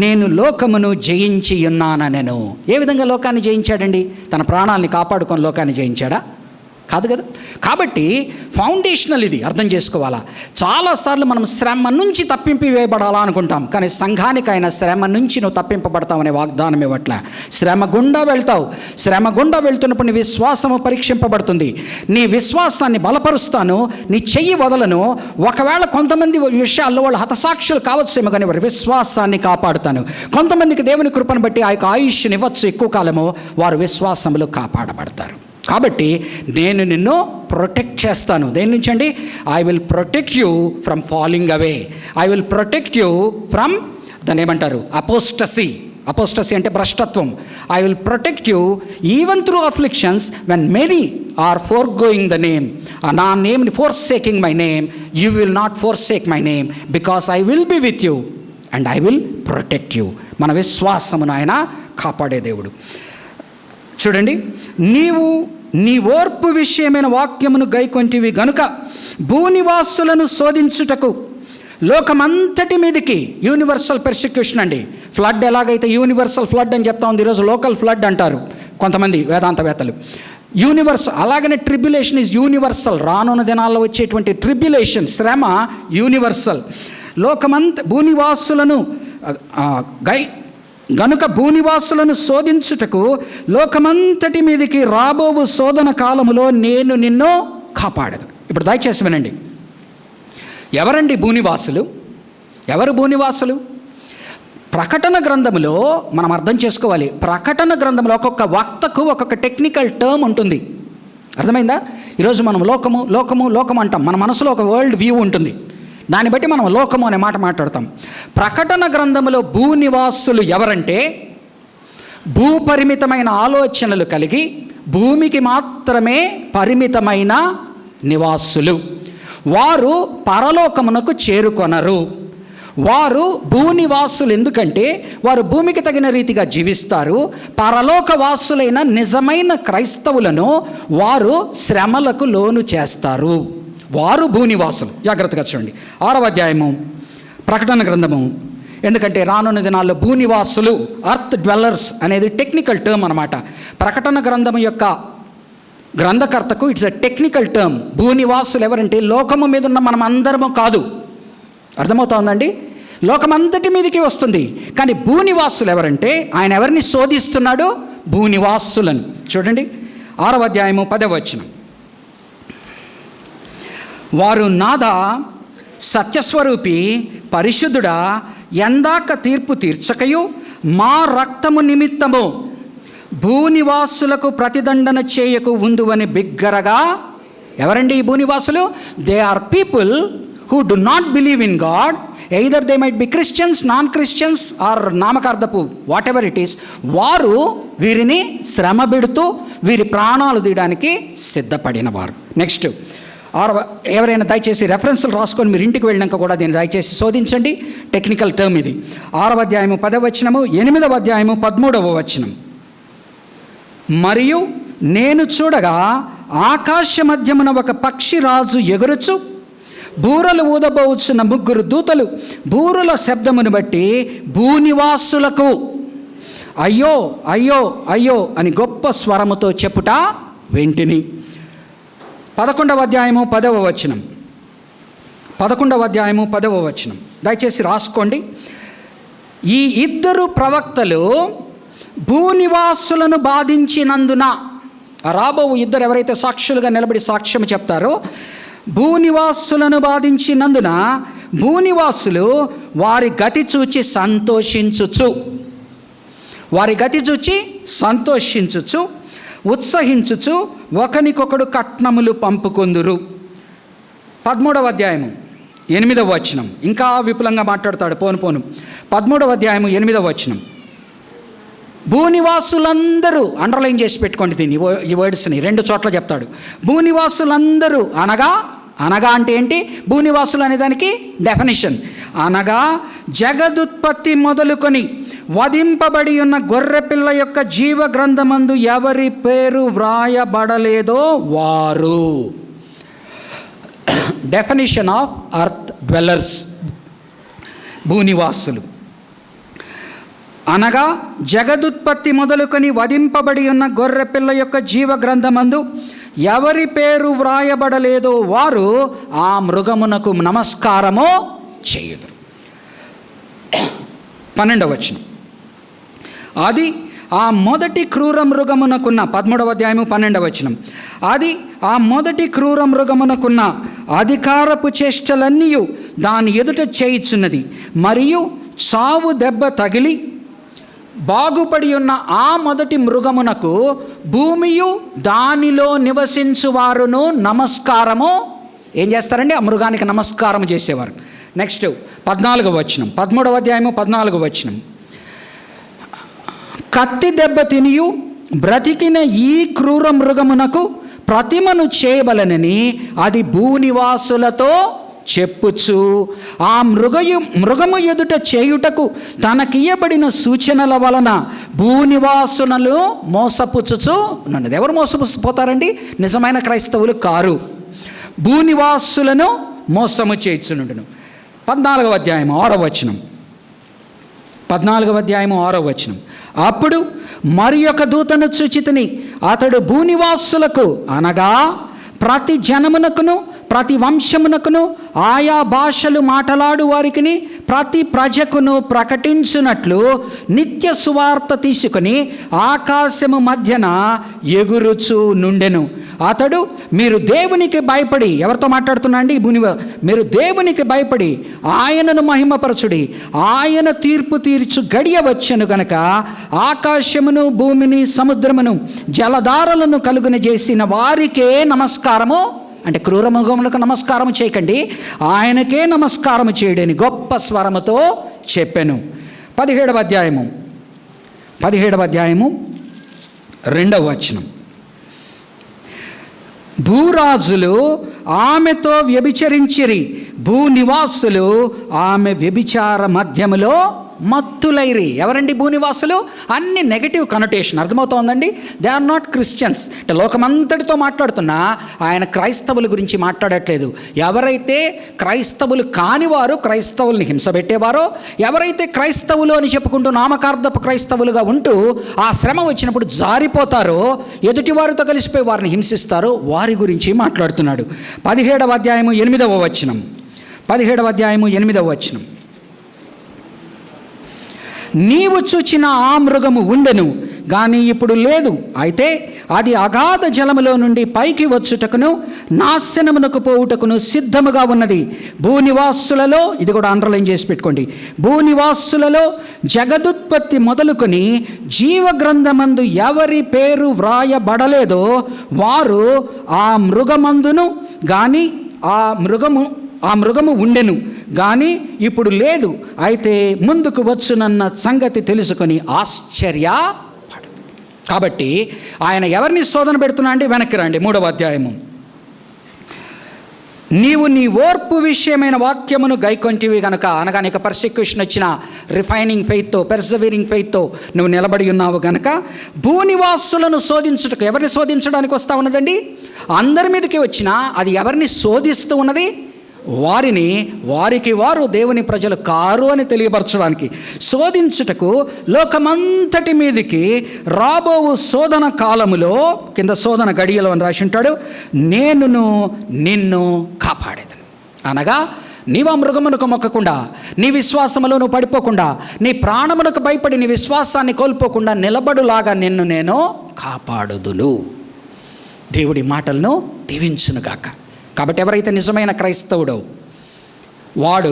నేను లోకమును జయించి ఉన్నానెను. ఏ విధంగా లోకాన్ని జయించాడండి? తన ప్రాణాలని కాపాడుకొని లోకాన్ని జయించాడా? కాదు కదా. కాబట్టి ఫౌండేషనల్ ఇది అర్థం చేసుకోవాలా. చాలాసార్లు మనం శ్రమ నుంచి తప్పింపి వేయబడాలా అనుకుంటాం, కానీ సంఘానికైనా శ్రమ నుంచి నువ్వు తప్పింపబడతావు అనే వాగ్దానం ఇవ్వట్లే. శ్రమ గుండా వెళ్తావు. శ్రమ గుండా వెళ్తున్నప్పుడు నీ విశ్వాసము పరీక్షింపబడుతుంది. నీ విశ్వాసాన్ని బలపరుస్తాను, నీ చెయ్యి వదలను. ఒకవేళ కొంతమంది విషయాల్లో వాళ్ళు హతసాక్షులు కావచ్చేమో, కానీ వారి విశ్వాసాన్ని కాపాడుతాను. కొంతమందికి దేవుని కృపను బట్టి ఆ యొక్క ఆయుష్ని ఇవ్వచ్చు ఎక్కువ కాలము, వారు విశ్వాసములు కాపాడబడతారు. కాబట్టి నేను నిన్ను ప్రొటెక్ట్ చేస్తాను. దేని నుంచి అండి? I will protect you from falling away. I will protect you from దాన్ని ఏమంటారు? అపోస్టసీ. అపోస్టసీ అంటే భ్రష్టత్వం. I will protect you even through afflictions when many are forgoing the name. నా నేమ్ని forsaking my name, you will not forsake my name, because I will be with you and I will protect you. మన విశ్వాసమును ఆయన కాపాడే దేవుడు. చూడండి, నీవు నీ ఓర్పు విషయమైన వాక్యమును గైకొంటివి గనుక భూనివాసులను శోధించుటకు లోకమంతటి మీదకి యూనివర్సల్ పెర్సిక్యూషన్ అండి. ఫ్లడ్ ఎలాగైతే యూనివర్సల్ ఫ్లడ్ అని చెప్తా ఉంది, ఈరోజు లోకల్ ఫ్లడ్ అంటారు కొంతమంది వేదాంతవేత్తలు. యూనివర్సల్, అలాగనే ట్రిబ్యులేషన్ ఈజ్ యూనివర్సల్. రానున్న దినాల్లో వచ్చేటువంటి ట్రిబ్యులేషన్, శ్రమ యూనివర్సల్. భూనివాసులను గనుక భూనివాసులను శోధించుటకు లోకమంతటి మీదకి రాబోవు శోధన కాలములో నేను నిన్ను కాపాడదు. ఇప్పుడు దయచేసి వినండి, ఎవరండి భూనివాసులు? ఎవరు భూనివాసులు? ప్రకటన గ్రంథములో మనం అర్థం చేసుకోవాలి. ప్రకటన గ్రంథంలో ఒక్కొక్క వక్తకు ఒక్కొక్క టెక్నికల్ టర్మ్ ఉంటుంది. అర్థమైందా? ఈరోజు మనం లోకము లోకము లోకము అంటాం. మన మనసులో ఒక వరల్డ్ వ్యూ ఉంటుంది, దాన్ని బట్టి మనం లోకము అనే మాట మాట్లాడతాం. ప్రకటన గ్రంథములో భూనివాసులు ఎవరంటే భూపరిమితమైన ఆలోచనలు కలిగి భూమికి మాత్రమే పరిమితమైన నివాసులు. వారు పరలోకమునకు చేరుకొనరు. వారు భూనివాసులు ఎందుకంటే వారు భూమికి తగిన రీతిగా జీవిస్తారు. పరలోక వాసులైన నిజమైన క్రైస్తవులను వారు శ్రమలకు లోను చేస్తారు. వారు భూనివాసులు. జాగ్రత్తగా చూడండి, 6వ అధ్యాయము ప్రకటన గ్రంథము. ఎందుకంటే రానున్న దినాల్లో భూనివాసులు, అర్త్ డ్వెల్లర్స్ అనేది టెక్నికల్ టర్మ్ అన్నమాట. ప్రకటన గ్రంథం యొక్క గ్రంథకర్తకు ఇట్స్ ఎ టెక్నికల్ టర్మ్. భూనివాసులు ఎవరంటే లోకము మీద ఉన్న మనం అందరము కాదు. అర్థమవుతా ఉందండి? లోకమంతటి మీదకి వస్తుంది, కానీ భూనివాసులు ఎవరంటే ఆయన ఎవరిని శోధిస్తున్నాడు? భూనివాసులను. చూడండి, 6వ అధ్యాయము 10వ వచనం. వారు నాదా సత్యస్వరూపి పరిశుద్ధుడా, ఎందాక తీర్పు తీర్చకయు మా రక్తము నిమిత్తము భూనివాసులకు ప్రతిదండన చేయకు ఉందువని బిగ్గరగా. ఎవరండి ఈ భూనివాసులు? They are people who do not believe in God. Either they might be Christians, non-Christians or నామకార్థపు whatever it is. వారు వీరిని శ్రమ పెడుతూ వీరి ప్రాణాలు తీయడానికి సిద్ధపడిన వారు. నెక్స్ట్, ఎవరైనా దయచేసి రెఫరెన్స్లు రాసుకొని మీరు ఇంటికి వెళ్ళినాక కూడా దీన్ని దయచేసి శోధించండి. టెక్నికల్ టర్మ్ ఇది. 6వ అధ్యాయము 10వ వచనము, 8వ అధ్యాయము 13వ వచనం. మరియు నేను చూడగా ఆకాశ మధ్యమున ఒక పక్షి రాజు ఎగురుచు బూరలు ఊదబోచున్న 3 దూతలు బూరల శబ్దమును బట్టి భూనివాసులకు అయ్యో అయ్యో అయ్యో అని గొప్ప స్వరముతో చెప్పుట వెంటిని. 11వ అధ్యాయము 10వ వచనం. 11వ అధ్యాయము 10వ వచనం దయచేసి రాసుకోండి. ఈ 2 ప్రవక్తలు భూనివాసులను బాధించినందున, రాబో 2 ఎవరైతే సాక్షులుగా నిలబడి సాక్ష్యం చెప్తారో, భూనివాసులను బాధించినందున భూనివాసులు వారి గతి చూచి సంతోషించుచు, వారి గతి చూచి సంతోషించుచు ఉత్సహించుచు ఒకనికొకడు కట్నములు పంపుకొందురు. 13వ అధ్యాయము 8వ వచనం ఇంకా విపులంగా మాట్లాడతాడు. పోను 13వ అధ్యాయము 8వ వచనం. భూనివాసులందరూ, అండర్లైన్ చేసి పెట్టుకోండి దీన్ని, ఈ వర్డ్స్ని 2 చోట్ల చెప్తాడు. భూనివాసులందరూ అనగా, అనగా అంటే ఏంటి? భూనివాసులు అనే దానికి డెఫినిషన్. అనగా జగదుత్పత్తి మొదలుకొని వధింపబడి ఉన్న గొర్రెపిల్ల యొక్క జీవ గ్రంథమందు ఎవరి పేరు వ్రాయబడలేదో వారు. డెఫినిషన్ ఆఫ్ అర్త్ డ్వెల్లర్స్, భూనివాసులు అనగా జగదుత్పత్తి మొదలుకొని వధింపబడి ఉన్న గొర్రెపిల్ల యొక్క జీవ గ్రంథమందు ఎవరి పేరు వ్రాయబడలేదో వారు ఆ మృగమునకు నమస్కారము చేయుదురు. 12వ వచనం. అది ఆ మొదటి క్రూర మృగమునకున్న 13వ అధ్యాయము 12వ వచనం. అది ఆ మొదటి క్రూర మృగమునకున్న అధికారపు చేష్టలన్నీ దాని ఎదుట చేయుచున్నది. మరియు చావు దెబ్బ తగిలి బాగుపడి ఉన్న ఆ మొదటి మృగమునకు భూమియు దానిలో నివసించువారును నమస్కారము ఏం చేస్తారండి? ఆ మృగానికి నమస్కారం చేసేవారు. నెక్స్ట్ 14వ వచనం, 13వ అధ్యాయము 14వ వచనం. కత్తి దెబ్బ తినియు బ్రతికిన ఈ క్రూర మృగమునకు ప్రతిమను చేయబలనని అది భూనివాసులతో చెప్పుచు ఆ మృగము ఎదుట చేయుటకు తనకియ్యబడిన సూచనల వలన భూనివాసులను మోసపుచ్చుచు ఉన్నది. ఎవరు మోసపోతారండి? నిజమైన క్రైస్తవులు కారు. భూనివాసులను మోసము చేయుచునుండును. 14వ అధ్యాయం 6వ వచనం. 14వ అధ్యాయం 6వ వచనం. అప్పుడు మరి ఒక దూతను చూచితిని. అతడు భూనివాసులకు అనగా ప్రతి జనమునకును ప్రతి వంశమునకును ఆయా భాషలు మాట్లాడు వారికి ప్రతి ప్రజకును ప్రకటించున్నట్లు నిత్య సువార్త తీసుకొని ఆకాశము మధ్యన ఎగురుచు నుండెను. అతడు మీరు దేవునికి భయపడి, ఎవరితో మాట్లాడుతున్నా అండి? మీరు దేవునికి భయపడి ఆయనను మహిమపరచుడి. ఆయన తీర్పు తీర్చు గడియ వచ్చెను గనక ఆకాశమును భూమిని సముద్రమును జలధారలను కలుగున చేసిన వారికే నమస్కారము. అంటే క్రూర మృగములకు నమస్కారం చేయకండి, ఆయనకే నమస్కారం చేయడని గొప్ప స్వరముతో చెప్పాను. 17వ అధ్యాయము 2వ వచనం. భూరాజులు ఆమెతో వ్యభిచరించిరి, భూనివాసులు ఆమె వ్యభిచార మధ్యములో మత్తులైరి. ఎవరండి భూనివాసులు? అన్ని నెగటివ్ కనోటేషన్. అర్థమవుతోందండి? They are not Christians. అంటే లోకమంతటితో మాట్లాడుతున్నా ఆయన క్రైస్తవుల గురించి మాట్లాడట్లేదు. ఎవరైతే క్రైస్తవులు కానివారు, క్రైస్తవుల్ని హింసపెట్టేవారో, ఎవరైతే క్రైస్తవులు అని చెప్పుకుంటూ నామకార్థపు క్రైస్తవులుగా ఉంటూ ఆ శ్రమ వచ్చినప్పుడు జారిపోతారో, ఎదుటివారితో కలిసిపోయి వారిని హింసిస్తారో వారి గురించి మాట్లాడుతున్నాడు. 17వ అధ్యాయము 8వ వచనం. 17వ అధ్యాయము 8వ వచనం. నీవు చూచిన ఆ మృగము ఉండెను కానీ ఇప్పుడు లేదు. అయితే అది అగాధ జలములో నుండి పైకి వచ్చుటకును నాశనమునకు పోవుటకును సిద్ధముగా ఉన్నది. భూనివాసులలో, ఇది కూడా అండర్లైన్ చేసి పెట్టుకోండి, భూనివాసులలో జగదుత్పత్తి మొదలుకొని జీవగ్రంథమందు ఎవరి పేరు వ్రాయబడలేదో వారు ఆ మృగమందును కానీ ఆ మృగము ఉండెను కానీ ఇప్పుడు లేదు. అయితే ముందుకు వచ్చునన్న సంగతి తెలుసుకొని ఆశ్చర్యపడు. కాబట్టి ఆయన ఎవరిని శోధన పెడుతున్నా అంటే వెనక్కి రండి. 3వ అధ్యాయము. నీవు నీ ఓర్పు విషయమైన వాక్యమును గైకొంటివి గనక, అనగా నీకు పర్సిక్యూషన్ వచ్చిన రిఫైనింగ్ ఫెయిత్తో, పెర్సవీరింగ్ ఫెయిత్తో నువ్వు నిలబడి ఉన్నావు గనక భూనివాసులను శోధించుటకు. ఎవరిని శోధించడానికి వస్తూ ఉన్నదండి? అందరి మీదకి వచ్చినా అది ఎవరిని శోధిస్తూ ఉన్నది? వారికి వారు దేవుని ప్రజలు కారు అని తెలియపరచడానికి, శోధించుటకు లోకమంతటి మీదకి రాబోవు శోధన కాలములో, కింద శోధన గడియలో అని రాసి ఉంటాడు, నేనును నిన్ను కాపాడేదను. అనగా నీవు ఆ మృగమునకు మొక్కకుండా, నీ విశ్వాసములో నువ్వు పడిపోకుండా, నీ ప్రాణమునకు భయపడి నీ విశ్వాసాన్ని కోల్పోకుండా నిలబడులాగా నిన్ను నేను కాపాడుదును. దేవుడి మాటలను దీవించునుగాక. కాబట్టి ఎవరైతే నిజమైన క్రైస్తవుడో వాడు,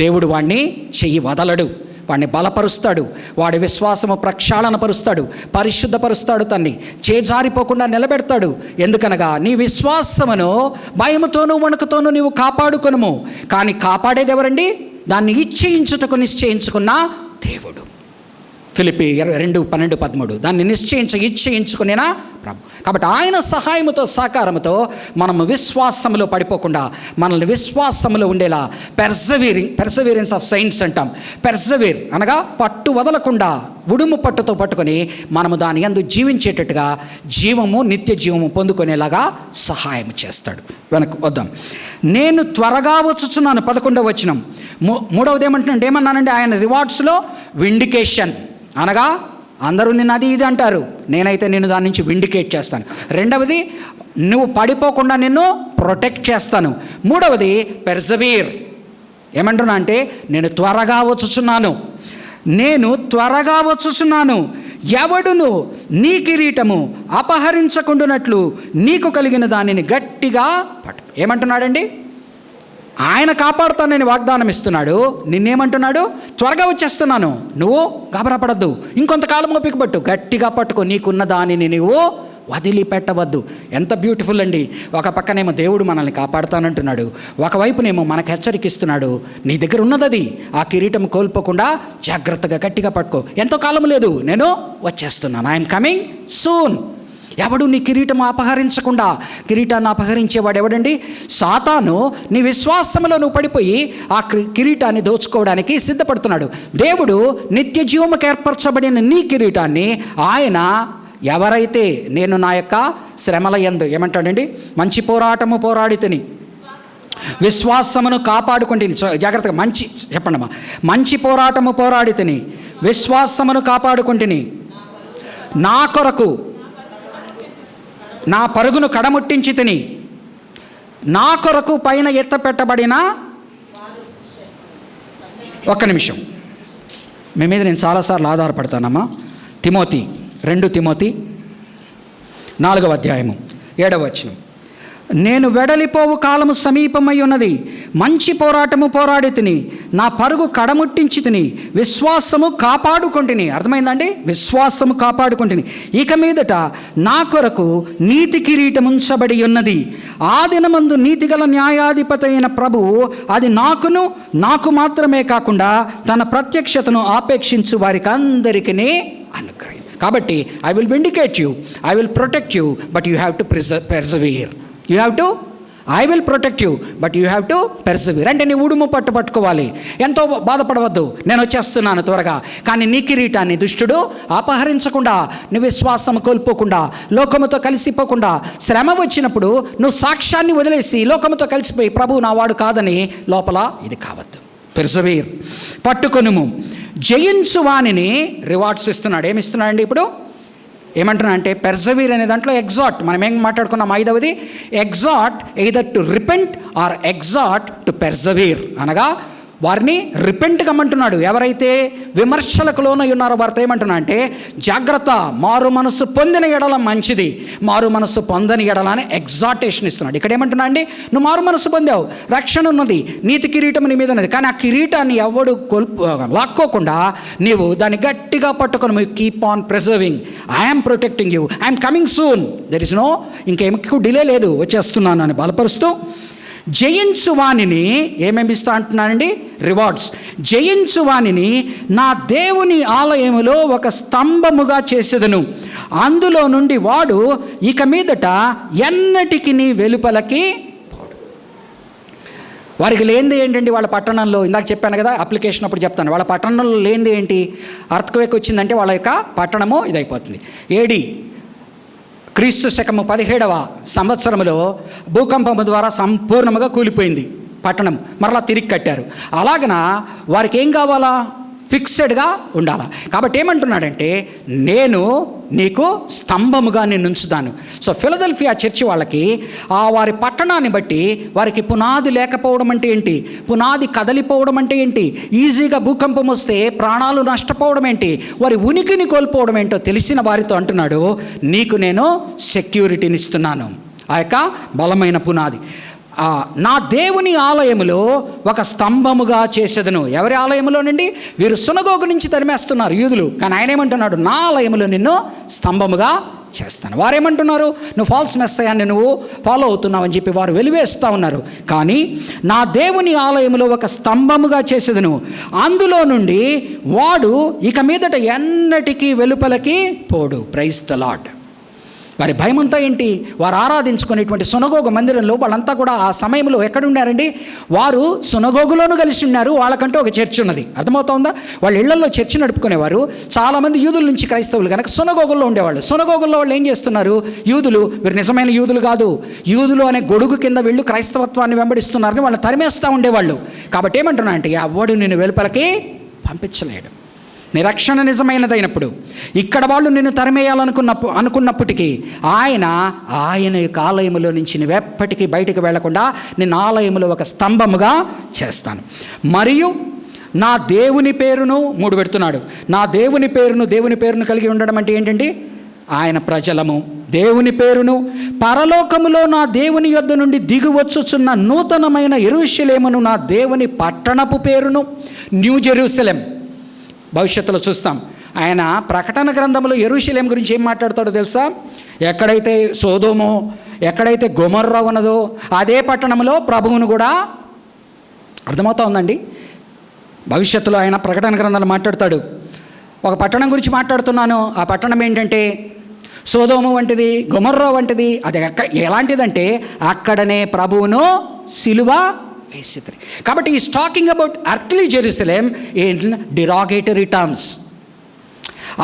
దేవుడు వాడిని చెయ్యి వదలడు, వాడిని బలపరుస్తాడు, వాడి విశ్వాసము ప్రక్షాళన పరుస్తాడు, పరిశుద్ధపరుస్తాడు, తన్ని చేజారిపోకుండా నిలబెడతాడు. ఎందుకనగా నీ విశ్వాసమును భయముతోనూ వణుకుతోనూ నీవు కాపాడుకొనుము. కానీ కాపాడేది ఎవరండి? దాన్ని ఇచ్చేయించుటకు నిశ్చయించుకున్న దేవుడు. ఫిలిప్పీ 2:12-13. దాన్ని ఇచ్చేయించుకునేనా ప్రభు. కాబట్టి ఆయన సహాయముతో, సహకారముతో మనము విశ్వాసములో పడిపోకుండా, మనల్ని విశ్వాసములో ఉండేలా పెర్సవీరెన్స్ ఆఫ్ సైన్స్ అంటాం. పెర్సవీర్ అనగా పట్టు వదలకుండా ఉడుము పట్టుతో పట్టుకొని మనము దాని యందు జీవించేటట్టుగా జీవము, నిత్య జీవము పొందుకునేలాగా సహాయం చేస్తాడు. వెనక్కి వద్దాం. నేను త్వరగా వచ్చుచున్నాను. 11వ వచనం. 3వది ఏమంటున్నానండి? ఆయన రివార్డ్స్లో విండికేషన్ అనగా అందరూ నిన్ను అది ఇది అంటారు, నేనైతే నిన్ను దాని నుంచి విండికేట్ చేస్తాను. రెండవది, నువ్వు పడిపోకుండా నిన్ను ప్రొటెక్ట్ చేస్తాను. మూడవది పెర్సవీర్. ఏమంటున్నా అంటే నేను త్వరగా వచ్చుచున్నాను, ఎవడును నీ కిరీటము అపహరించకుండానట్లు నీకు కలిగిన దానిని గట్టిగా పట్టు. ఏమంటున్నాడండి? ఆయన కాపాడుతానని వాగ్దానం ఇస్తున్నాడు. నిన్నేమంటున్నాడు? త్వరగా వచ్చేస్తున్నాను, నువ్వు గాబరాపడద్దు, ఇంకొంతకాలం ఓపిక పట్టు, గట్టిగా పట్టుకో, నీకున్న దానిని నువ్వు వదిలిపెట్టవద్దు. ఎంత బ్యూటిఫుల్ అండి. ఒక పక్కనేమో దేవుడు మనల్ని కాపాడుతానంటున్నాడు, ఒకవైపునేమో మనకు హెచ్చరికిస్తున్నాడు, నీ దగ్గర ఉన్నది ఆ కిరీటం కోల్పోకుండా జాగ్రత్తగా గట్టిగా పట్టుకో, ఎంతో కాలం లేదు, నేను వచ్చేస్తున్నాను, ఐఎమ్ కమింగ్ సూన్. ఎవడు నీ కిరీటం అపహరించకుండా, కిరీటాన్ని అపహరించేవాడు ఎవడండి? సాతాను. నీ విశ్వాసంలో నువ్వు పడిపోయి ఆ కిరీటాన్ని దోచుకోవడానికి సిద్ధపడుతున్నాడు. దేవుడు నిత్య జీవముకు ఏర్పరచబడిన నీ కిరీటాన్ని ఆయన, ఎవరైతే నేను నా యొక్క శ్రమల యందు ఏమంటాడండి, మంచి పోరాటము పోరాడితిని, విశ్వాసమును కాపాడుకుంటుని, జాగ్రత్తగా మంచి చెప్పండమ్మా, మంచి పోరాటము పోరాడితిని, విశ్వాసమును కాపాడుకుంటుని, నా కొరకు నా పరుగును కడముట్టించి తిని, నా కొరకు పైన ఎత్తపెట్టబడిన. ఒక్క నిమిషం, మీ మీద నేను చాలాసార్లు ఆధారపడతానమ్మా. 2 తిమోతి 4వ అధ్యాయము 7వ వచనం. నేను వెడలిపోవు కాలము సమీపమై ఉన్నది, మంచి పోరాటము పోరాడి తిని, నా పరుగు కడముట్టించి తిని, విశ్వాసము కాపాడుకుంటుని. అర్థమైందండి? విశ్వాసము కాపాడుకుంటుని. ఇక మీదట నా కొరకు నీతి కిరీటం ఉంచబడి ఉన్నది. ఆ దినమందు నీతిగల న్యాయాధిపతి అయిన ప్రభువు అది నాకు మాత్రమే కాకుండా తన ప్రత్యక్షతను ఆపేక్షించు వారికి అందరికీ అనుగ్రహం. కాబట్టి I will vindicate you, I will protect you, but you have to persevere. I will protect you, but you have to persevere. అంటే నీ ఉడుము పట్టుకోవాలి. ఎంతో బాధపడవద్దు, నేను వచ్చేస్తున్నాను త్వరగా. కానీ నీ కిరీటాన్ని దుష్టుడు అపహరించకుండా, నీ విశ్వాసం కోల్పోకుండా, లోకముతో కలిసిపోకుండా, శ్రమ వచ్చినప్పుడు నువ్వు సాక్ష్యాన్ని వదిలేసి లోకముతో కలిసిపోయి ప్రభువు నా వాడు కాదని లోపల ఇది కావద్దు. పెర్సవీర్. పట్టుకొనుము, జయించు వానిని రివార్డ్స్ ఇస్తున్నాడు. ఏమిస్తున్నాడండి ఇప్పుడు? ఏమంటున్నా అంటే పెర్సవీర్ అనే దాంట్లో ఎగ్జాట్, మనం ఏం మాట్లాడుకున్నాం? 5వది exalt, either to repent or exalt to persevere. అనగా వారిని రిపెంట్ కమ్మంటున్నాడు. ఎవరైతే విమర్శలకు లోనై ఉన్నారో వారితో ఏమంటున్నా అంటే జాగ్రత్త, మారు మనస్సు పొందిన ఎడల మంచిది, మారు మనస్సు పొందని ఎడల అని ఎగ్జాటేషన్ ఇస్తున్నాడు. ఇక్కడ ఏమంటున్నా అండి, నువ్వు మారు మనస్సు పొందావు, రక్షణ ఉన్నది, నీతి కిరీటం నీ మీద ఉన్నది, కానీ ఆ కిరీటాన్ని ఎవడు లాక్కోకుండా నీవు దాన్ని గట్టిగా పట్టుకొని keep on preserving. I'm protecting you, I'm coming soon, there is no, ఇంకేమీ డిలే లేదు, వచ్చేస్తున్నాను అని బలపరుస్తూ, జయించు వానిని ఏమేమి ఇస్తా అంటున్నానండి? రివార్డ్స్. జయించు వానిని నా దేవుని ఆలయములో ఒక స్తంభముగా చేసేదను, అందులో నుండి వాడు ఇక మీదట ఎన్నటికి నీ వెలుపలకి పోడు. వారికి లేనిది ఏంటండి? వాళ్ళ పట్టణంలో, ఇందాక చెప్పాను కదా, అప్లికేషన్ అప్పుడు చెప్తాను, వాళ్ళ పట్టణంలో లేనిది ఏంటి? అర్త్క్వేక్ వచ్చిందంటే వాళ్ళ యొక్క పట్టణము ఇదైపోతుంది. ఏడి క్రీస్తు శకము 17వ సంవత్సరంలో భూకంపము ద్వారా సంపూర్ణముగా కూలిపోయింది పట్టణం, మరలా తిరిగి కట్టారు. అలాగన వారికి ఏం కావాలా? ఫిక్స్డ్గా ఉండాలా. కాబట్టి ఏమంటున్నాడంటే నేను నీకు స్తంభముగా నేను ఉంచుతాను. సో ఫిలదెల్ఫియా చర్చి వాళ్ళకి ఆ వారి పట్టణాన్ని బట్టి వారికి పునాది లేకపోవడం అంటే ఏంటి, పునాది కదలిపోవడం అంటే ఏంటి, ఈజీగా భూకంపం వస్తే ప్రాణాలు నష్టపోవడం ఏంటి, వారి ఉనికిని కోల్పోవడం ఏంటో తెలిసిన వారితో అంటున్నాడు, నీకు నేను సెక్యూరిటీని ఇస్తున్నాను, ఆ యొక్క బలమైన పునాది. నా దేవుని ఆలయములో ఒక స్తంభముగా చేసేదను. ఎవరి ఆలయములో నుండి? వీరు సునగోగు నుంచి తరిమేస్తున్నారు యూదులు, కానీ ఆయన ఏమంటున్నాడు, నా ఆలయములో నిన్ను స్తంభముగా చేస్తాను. వారేమంటున్నారు, నువ్వు ఫాల్స్ మెస్సయాన్ని నువ్వు ఫాలో అవుతున్నావు అని చెప్పి వారు వెలివేస్తూ ఉన్నారు. కానీ నా దేవుని ఆలయములో ఒక స్తంభముగా చేసేదను, అందులో నుండి వాడు ఇక మీదట ఎన్నటికీ వెలుపలకి పోడు. Praise the Lord. వారి భయమంతా ఏంటి? వారు ఆరాధించుకునేటువంటి సునగోగు మందిరంలో వాళ్ళంతా కూడా ఆ సమయంలో ఎక్కడున్నారండి? వారు సునగోగులోనూ కలిసి ఉన్నారు, వాళ్ళకంటూ ఒక చర్చ్ ఉన్నది. అర్థమవుతుందా? వాళ్ళ ఇళ్లలో చర్చ్ నడుపుకునేవారు. చాలామంది యూదుల నుంచి క్రైస్తవులు కనుక సునగోగుల్లో ఉండేవాళ్ళు. సునగోగుల్లో వాళ్ళు ఏం చేస్తున్నారు? యూదులు, వీరు నిజమైన యూదులు కాదు, యూదులు అనే గొడుగు కింద వీళ్ళు క్రైస్తవత్వాన్ని వెంబడిస్తున్నారని వాళ్ళని తరిమేస్తూ ఉండేవాళ్ళు. కాబట్టి ఏమంటున్నా అంటే ఎవడు నేను వెలుపలకి పంపించలేడు. నీ రక్షణ నిజమైనదైనప్పుడు ఇక్కడ వాళ్ళు నిన్ను అనుకున్నప్పటికీ ఆయన యొక్క ఆలయములో నుంచి నువ్వెప్పటికీ బయటికి వెళ్లకుండా నిన్ను ఆలయములో ఒక స్తంభముగా చేస్తాను. మరియు నా దేవుని పేరును 3 పెడుతున్నాడు. నా దేవుని పేరును కలిగి ఉండడం అంటే ఏంటండి? ఆయన ప్రజలము, దేవుని పేరును, పరలోకములో నా దేవుని యొద్ద నుండి దిగువచ్చుచున్న నూతనమైన యెరూషలేమును, నా దేవుని పట్టణపు పేరును, న్యూ జెరూసలేం. భవిష్యత్తులో చూస్తాం. ఆయన ప్రకటన గ్రంథంలో యెరూషలేం గురించి ఏం మాట్లాడతాడో తెలుసా? ఎక్కడైతే సోదోమో, ఎక్కడైతే గొమొర్రా ఉన్నదో అదే పట్టణంలో ప్రభువును కూడా. అర్థమవుతా ఉందండి? భవిష్యత్తులో ఆయన ప్రకటన గ్రంథాలు మాట్లాడతాడు. ఒక పట్టణం గురించి మాట్లాడుతున్నాను. ఆ పట్టణం ఏంటంటే సోదోము వంటిది, గొమొర్రా వంటిది. అది ఎలాంటిదంటే అక్కడనే ప్రభువును సిలువ వేసిరి. కాబట్టి is talking about earthly Jerusalem in derogatory terms.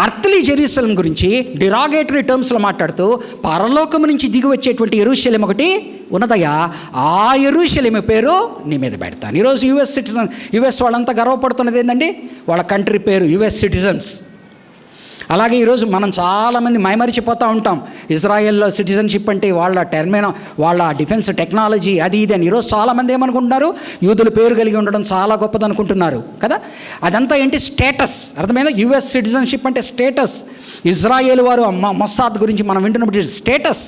Earthly Jerusalem గురించి డిరాగేటరీ టర్మ్స్లో మాట్లాడుతూ పరలోకము నుంచి దిగి వచ్చేటువంటి యెరూషలేం ఒకటి ఉన్నదయ్యా, ఆ యెరూషలేం పేరు నీ మీద పెడతాను. ఈరోజు యుఎస్ వాళ్ళంతా గర్వపడుతున్నది ఏంటండి? వాళ్ళ కంట్రీ పేరు యుఎస్ సిటిజన్స్. అలాగే ఈరోజు మనం చాలామంది మైమరిచిపోతూ ఉంటాం. ఇజ్రాయెల్లో సిటిజన్షిప్ అంటే వాళ్ళ డిఫెన్స్ టెక్నాలజీ అది ఇది అని. ఈరోజు చాలామంది ఏమనుకుంటున్నారు? యూదుల పేరు కలిగి ఉండడం చాలా గొప్పది అనుకుంటున్నారు కదా. అదంతా ఏంటి? స్టేటస్. అర్థమైందా? యుఎస్ సిటిజన్షిప్ అంటే స్టేటస్. ఇజ్రాయేల్ వారు మొస్సాద్ గురించి మనం వింటున్నప్పుడు స్టేటస్.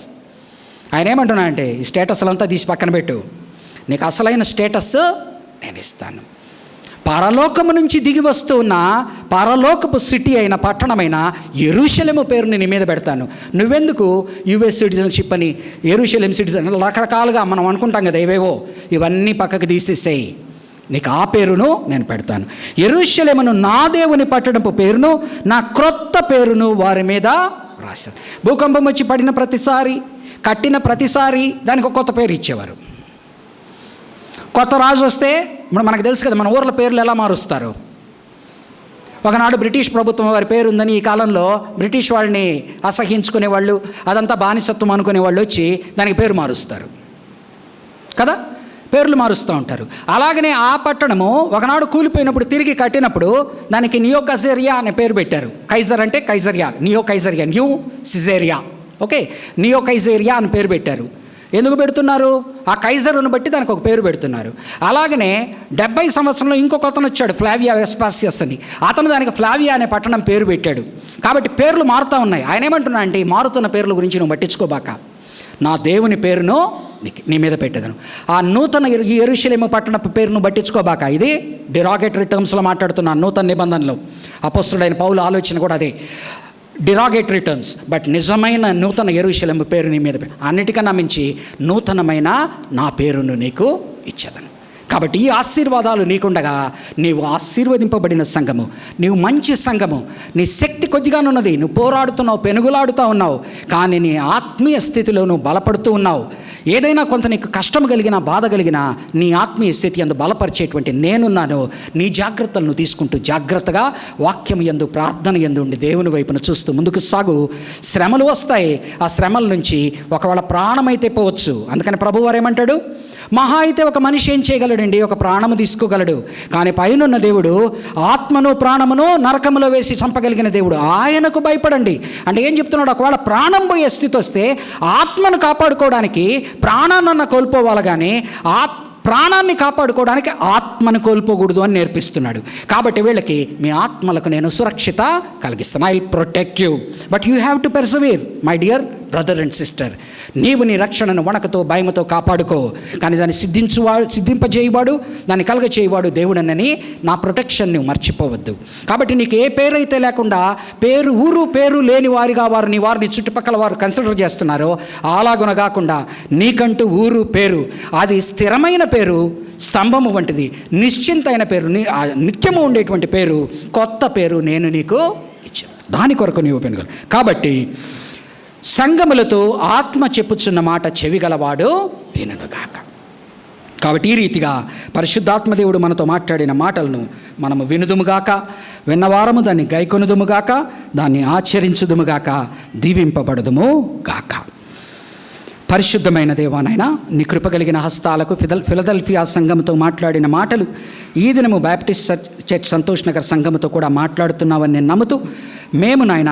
ఆయన ఏమంటున్నా అంటే ఈ స్టేటస్లంతా తీసి పక్కన పెట్టు, నీకు అసలైన స్టేటస్ నేను ఇస్తాను. పరలోకము నుంచి దిగి వస్తూ ఉన్న పరలోకపు సిటీ అయిన పట్టణమైన యెరూషలేము పేరుని నీ మీద పెడతాను. నువ్వెందుకు యుఎస్ సిటిజన్షిప్ అని, యెరూషలేం సిటిజన్ రకరకాలుగా మనం అనుకుంటాం కదా, ఏవేవో ఇవన్నీ పక్కకు తీసేసేయి. నీకు ఆ పేరును నేను పెడతాను. యెరూషలేమును నా దేవుని పట్టణపు పేరును, నా క్రొత్త పేరును వారి మీద రాశాను. భూకంపం వచ్చి పడిన ప్రతిసారి, కట్టిన ప్రతిసారి దానికి ఒక కొత్త పేరు ఇచ్చేవారు. కొత్త రాజు వస్తే ఇప్పుడు మనకు తెలుసు కదా, మన ఊర్ల పేర్లు ఎలా మారుస్తారు. ఒకనాడు బ్రిటిష్ ప్రభుత్వం వారి పేరు ఉందని ఈ కాలంలో బ్రిటిష్ వాళ్ళని అసహించుకునేవాళ్ళు, అదంతా బానిసత్వం అనుకునేవాళ్ళు వచ్చి దానికి పేరు మారుస్తారు కదా, పేర్లు మారుస్తూ ఉంటారు. అలాగనే ఆ పట్టణము ఒకనాడు కూలిపోయినప్పుడు తిరిగి కట్టినప్పుడు దానికి నియో కైజరియా అనే పేరు పెట్టారు. కైజర్ అంటే Caesarea, neo Caesarea, new Caesarea. Okay, neo Caesarea అని పేరు పెట్టారు. ఎందుకు పెడుతున్నారు? ఆ కైజరును బట్టి దానికి ఒక పేరు పెడుతున్నారు. అలాగనే 70 సంవత్సరంలో ఇంకొక అతను వచ్చాడు, ఫ్లావియా వెస్పాసియస్ అని. అతను దానికి ఫ్లావియా అనే పట్టణం పేరు పెట్టాడు. కాబట్టి పేర్లు మారుతూ ఉన్నాయి. ఆయన ఏమంటున్నా అంటే ఈ మారుతున్న పేర్ల గురించి నువ్వు పట్టించుకోబాక, నా దేవుని పేరును నీ మీద పెట్టేదను. ఆ నూతన యెరూషలేము పట్టణపు పేరును పట్టించుకోబాక. ఇది డిరాగేటరీ టర్మ్స్లో మాట్లాడుతున్నా. నూతన నిబంధనలో అపొస్తలుడైన పౌలు ఆలోచన కూడా అదే, డిరాగేటరీ టర్మ్స్. బట్ నిజమైన నూతన యెరూషలేము పేరు నీ మీద, అన్నిటికన్నా మించి నూతనమైన నా పేరును నీకు ఇచ్చేదను. కాబట్టి ఈ ఆశీర్వాదాలు నీకుండగా నీవు ఆశీర్వదింపబడిన సంఘము, నీవు మంచి సంఘము. నీ శక్తి కొద్దిగానున్నది, నువ్వు పోరాడుతున్నావు, పెనుగులాడుతూ ఉన్నావు, కానీ నీ ఆత్మీయ స్థితిలో నువ్వు బలపడుతూ ఉన్నావు. ఏదైనా కొంత నీకు కష్టం కలిగినా, బాధ కలిగినా నీ ఆత్మీయ స్థితి యందు బలపరిచేటువంటి నేనున్నాను. నీ జాగ్రత్తలను తీసుకుంటూ జాగ్రత్తగా వాక్యం యందు, ప్రార్థన యందు ఉండి దేవుని వైపున చూస్తూ ముందుకు సాగు. శ్రమలు వస్తాయి, ఆ శ్రమల నుంచి ఒకవేళ ప్రాణమైతే పోవచ్చు. అందుకని ప్రభువారు ఏమంటాడు? మహా అయితే ఒక మనిషి ఏం చేయగలడండి? ఒక ప్రాణము తీసుకోగలడు. కానీ పైనున్న దేవుడు ఆత్మను ప్రాణమును నరకములో వేసి చంపగలిగిన దేవుడు. ఆయనకు భయపడండి అంటే ఏం చెప్తున్నాడు? ఒకవేళ ప్రాణం పోయే స్థితి వస్తే ఆత్మను కాపాడుకోవడానికి ప్రాణాన్ని కోల్పోవాలి, కానీ ప్రాణాన్ని కాపాడుకోవడానికి ఆత్మను కోల్పోకూడదు అని నేర్పిస్తున్నాడు. కాబట్టి వీళ్ళకి మీ ఆత్మలకు నేను సురక్షిత కలిగిస్తాను. I will protect you, but you have to persevere my dear brother and sister. నీవు నీ రక్షణను వణకతో భయముతో కాపాడుకో, కానీ దాన్ని సిద్ధింపజేయవాడు, దాన్ని కలగచేయవాడు దేవుడనని నా ప్రొటెక్షన్ నువ్వు మర్చిపోవద్దు. కాబట్టి నీకు ఏ పేరైతే లేకుండా ఊరు పేరు లేని వారిగా వారిని చుట్టుపక్కల వారు కన్సిడర్ చేస్తున్నారో అలాగున కాకుండా నీకంటూ ఊరు పేరు, అది స్థిరమైన పేరు, స్తంభము వంటిది, నిశ్చింతైన పేరు, నిత్యము ఉండేటువంటి పేరు, కొత్త పేరు నేను నీకు ఇచ్చాను. దాని కొరకు నీవు పెనుగలు. కాబట్టి సంగములతో ఆత్మ చెప్పుచున్న మాట చెవిగలవాడు వినుగాక. కాబట్టి ఈ రీతిగా పరిశుద్ధాత్మదేవుడు మనతో మాట్లాడిన మాటలను మనము వినుదుముగాక, విన్నవారము దాన్ని గైకొనుదుముగాక, దాన్ని ఆచరించుదుముగాక, దీవింపబడుదుము గాక. పరిశుద్ధమైన దేవానైనా నీ కృప కలిగిన హస్తాలకు ఫిలదెల్ఫియా సంఘంతో మాట్లాడిన మాటలు ఈ దినము బ్యాప్టిస్ట్ చర్చ్ సంతోష్ నగర్ సంఘముతో కూడా మాట్లాడుతున్నావని నేను నమ్ముతూ మేము నాయన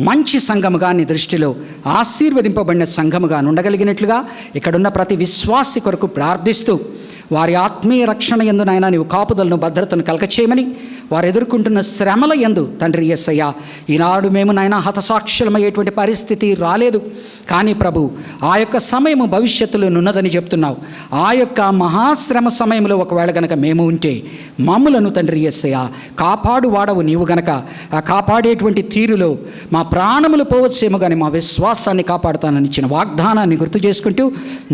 మంచి సంఘముగా నీ దృష్టిలో ఆశీర్వదింపబడిన సంఘముగా ఉండగలిగినట్లుగా ఇక్కడున్న ప్రతి విశ్వాసి కొరకు ప్రార్థిస్తూ వారి ఆత్మీయ రక్షణ యందు నాయన నీవు కాపుదలను భద్రతను కలగచేయమని వారు ఎదుర్కొంటున్న శ్రమల యందు తండ్రి యేసయ్య ఈనాడు మేము నాయన హతసాక్షులమయ్యేటువంటి పరిస్థితి రాలేదు, కానీ ప్రభు ఆ యొక్క సమయము భవిష్యత్తులో నున్నదని చెప్తున్నావు. ఆ యొక్క మహాశ్రమ సమయంలో ఒకవేళ గనక మేము ఉంటే మమ్ములను తండ్రి యేసయ్య కాపాడు వాడవు నీవు గనక ఆ కాపాడేటువంటి తీరులో మా ప్రాణములు పోవచ్చేమో కానీ మా విశ్వాసాన్ని కాపాడుతానని ఇచ్చిన వాగ్దానాన్ని గుర్తు చేసుకుంటూ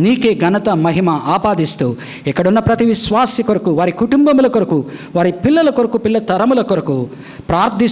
నీకే ఘనత మహిమ ఆపాదిస్తూ ఇక్కడున్న ప్రతి విశ్వాసి కొరకు, వారి కుటుంబముల కొరకు, వారి పిల్లల కొరకు, పిల్ల తరముల కొరకు ప్రార్థిస్తూ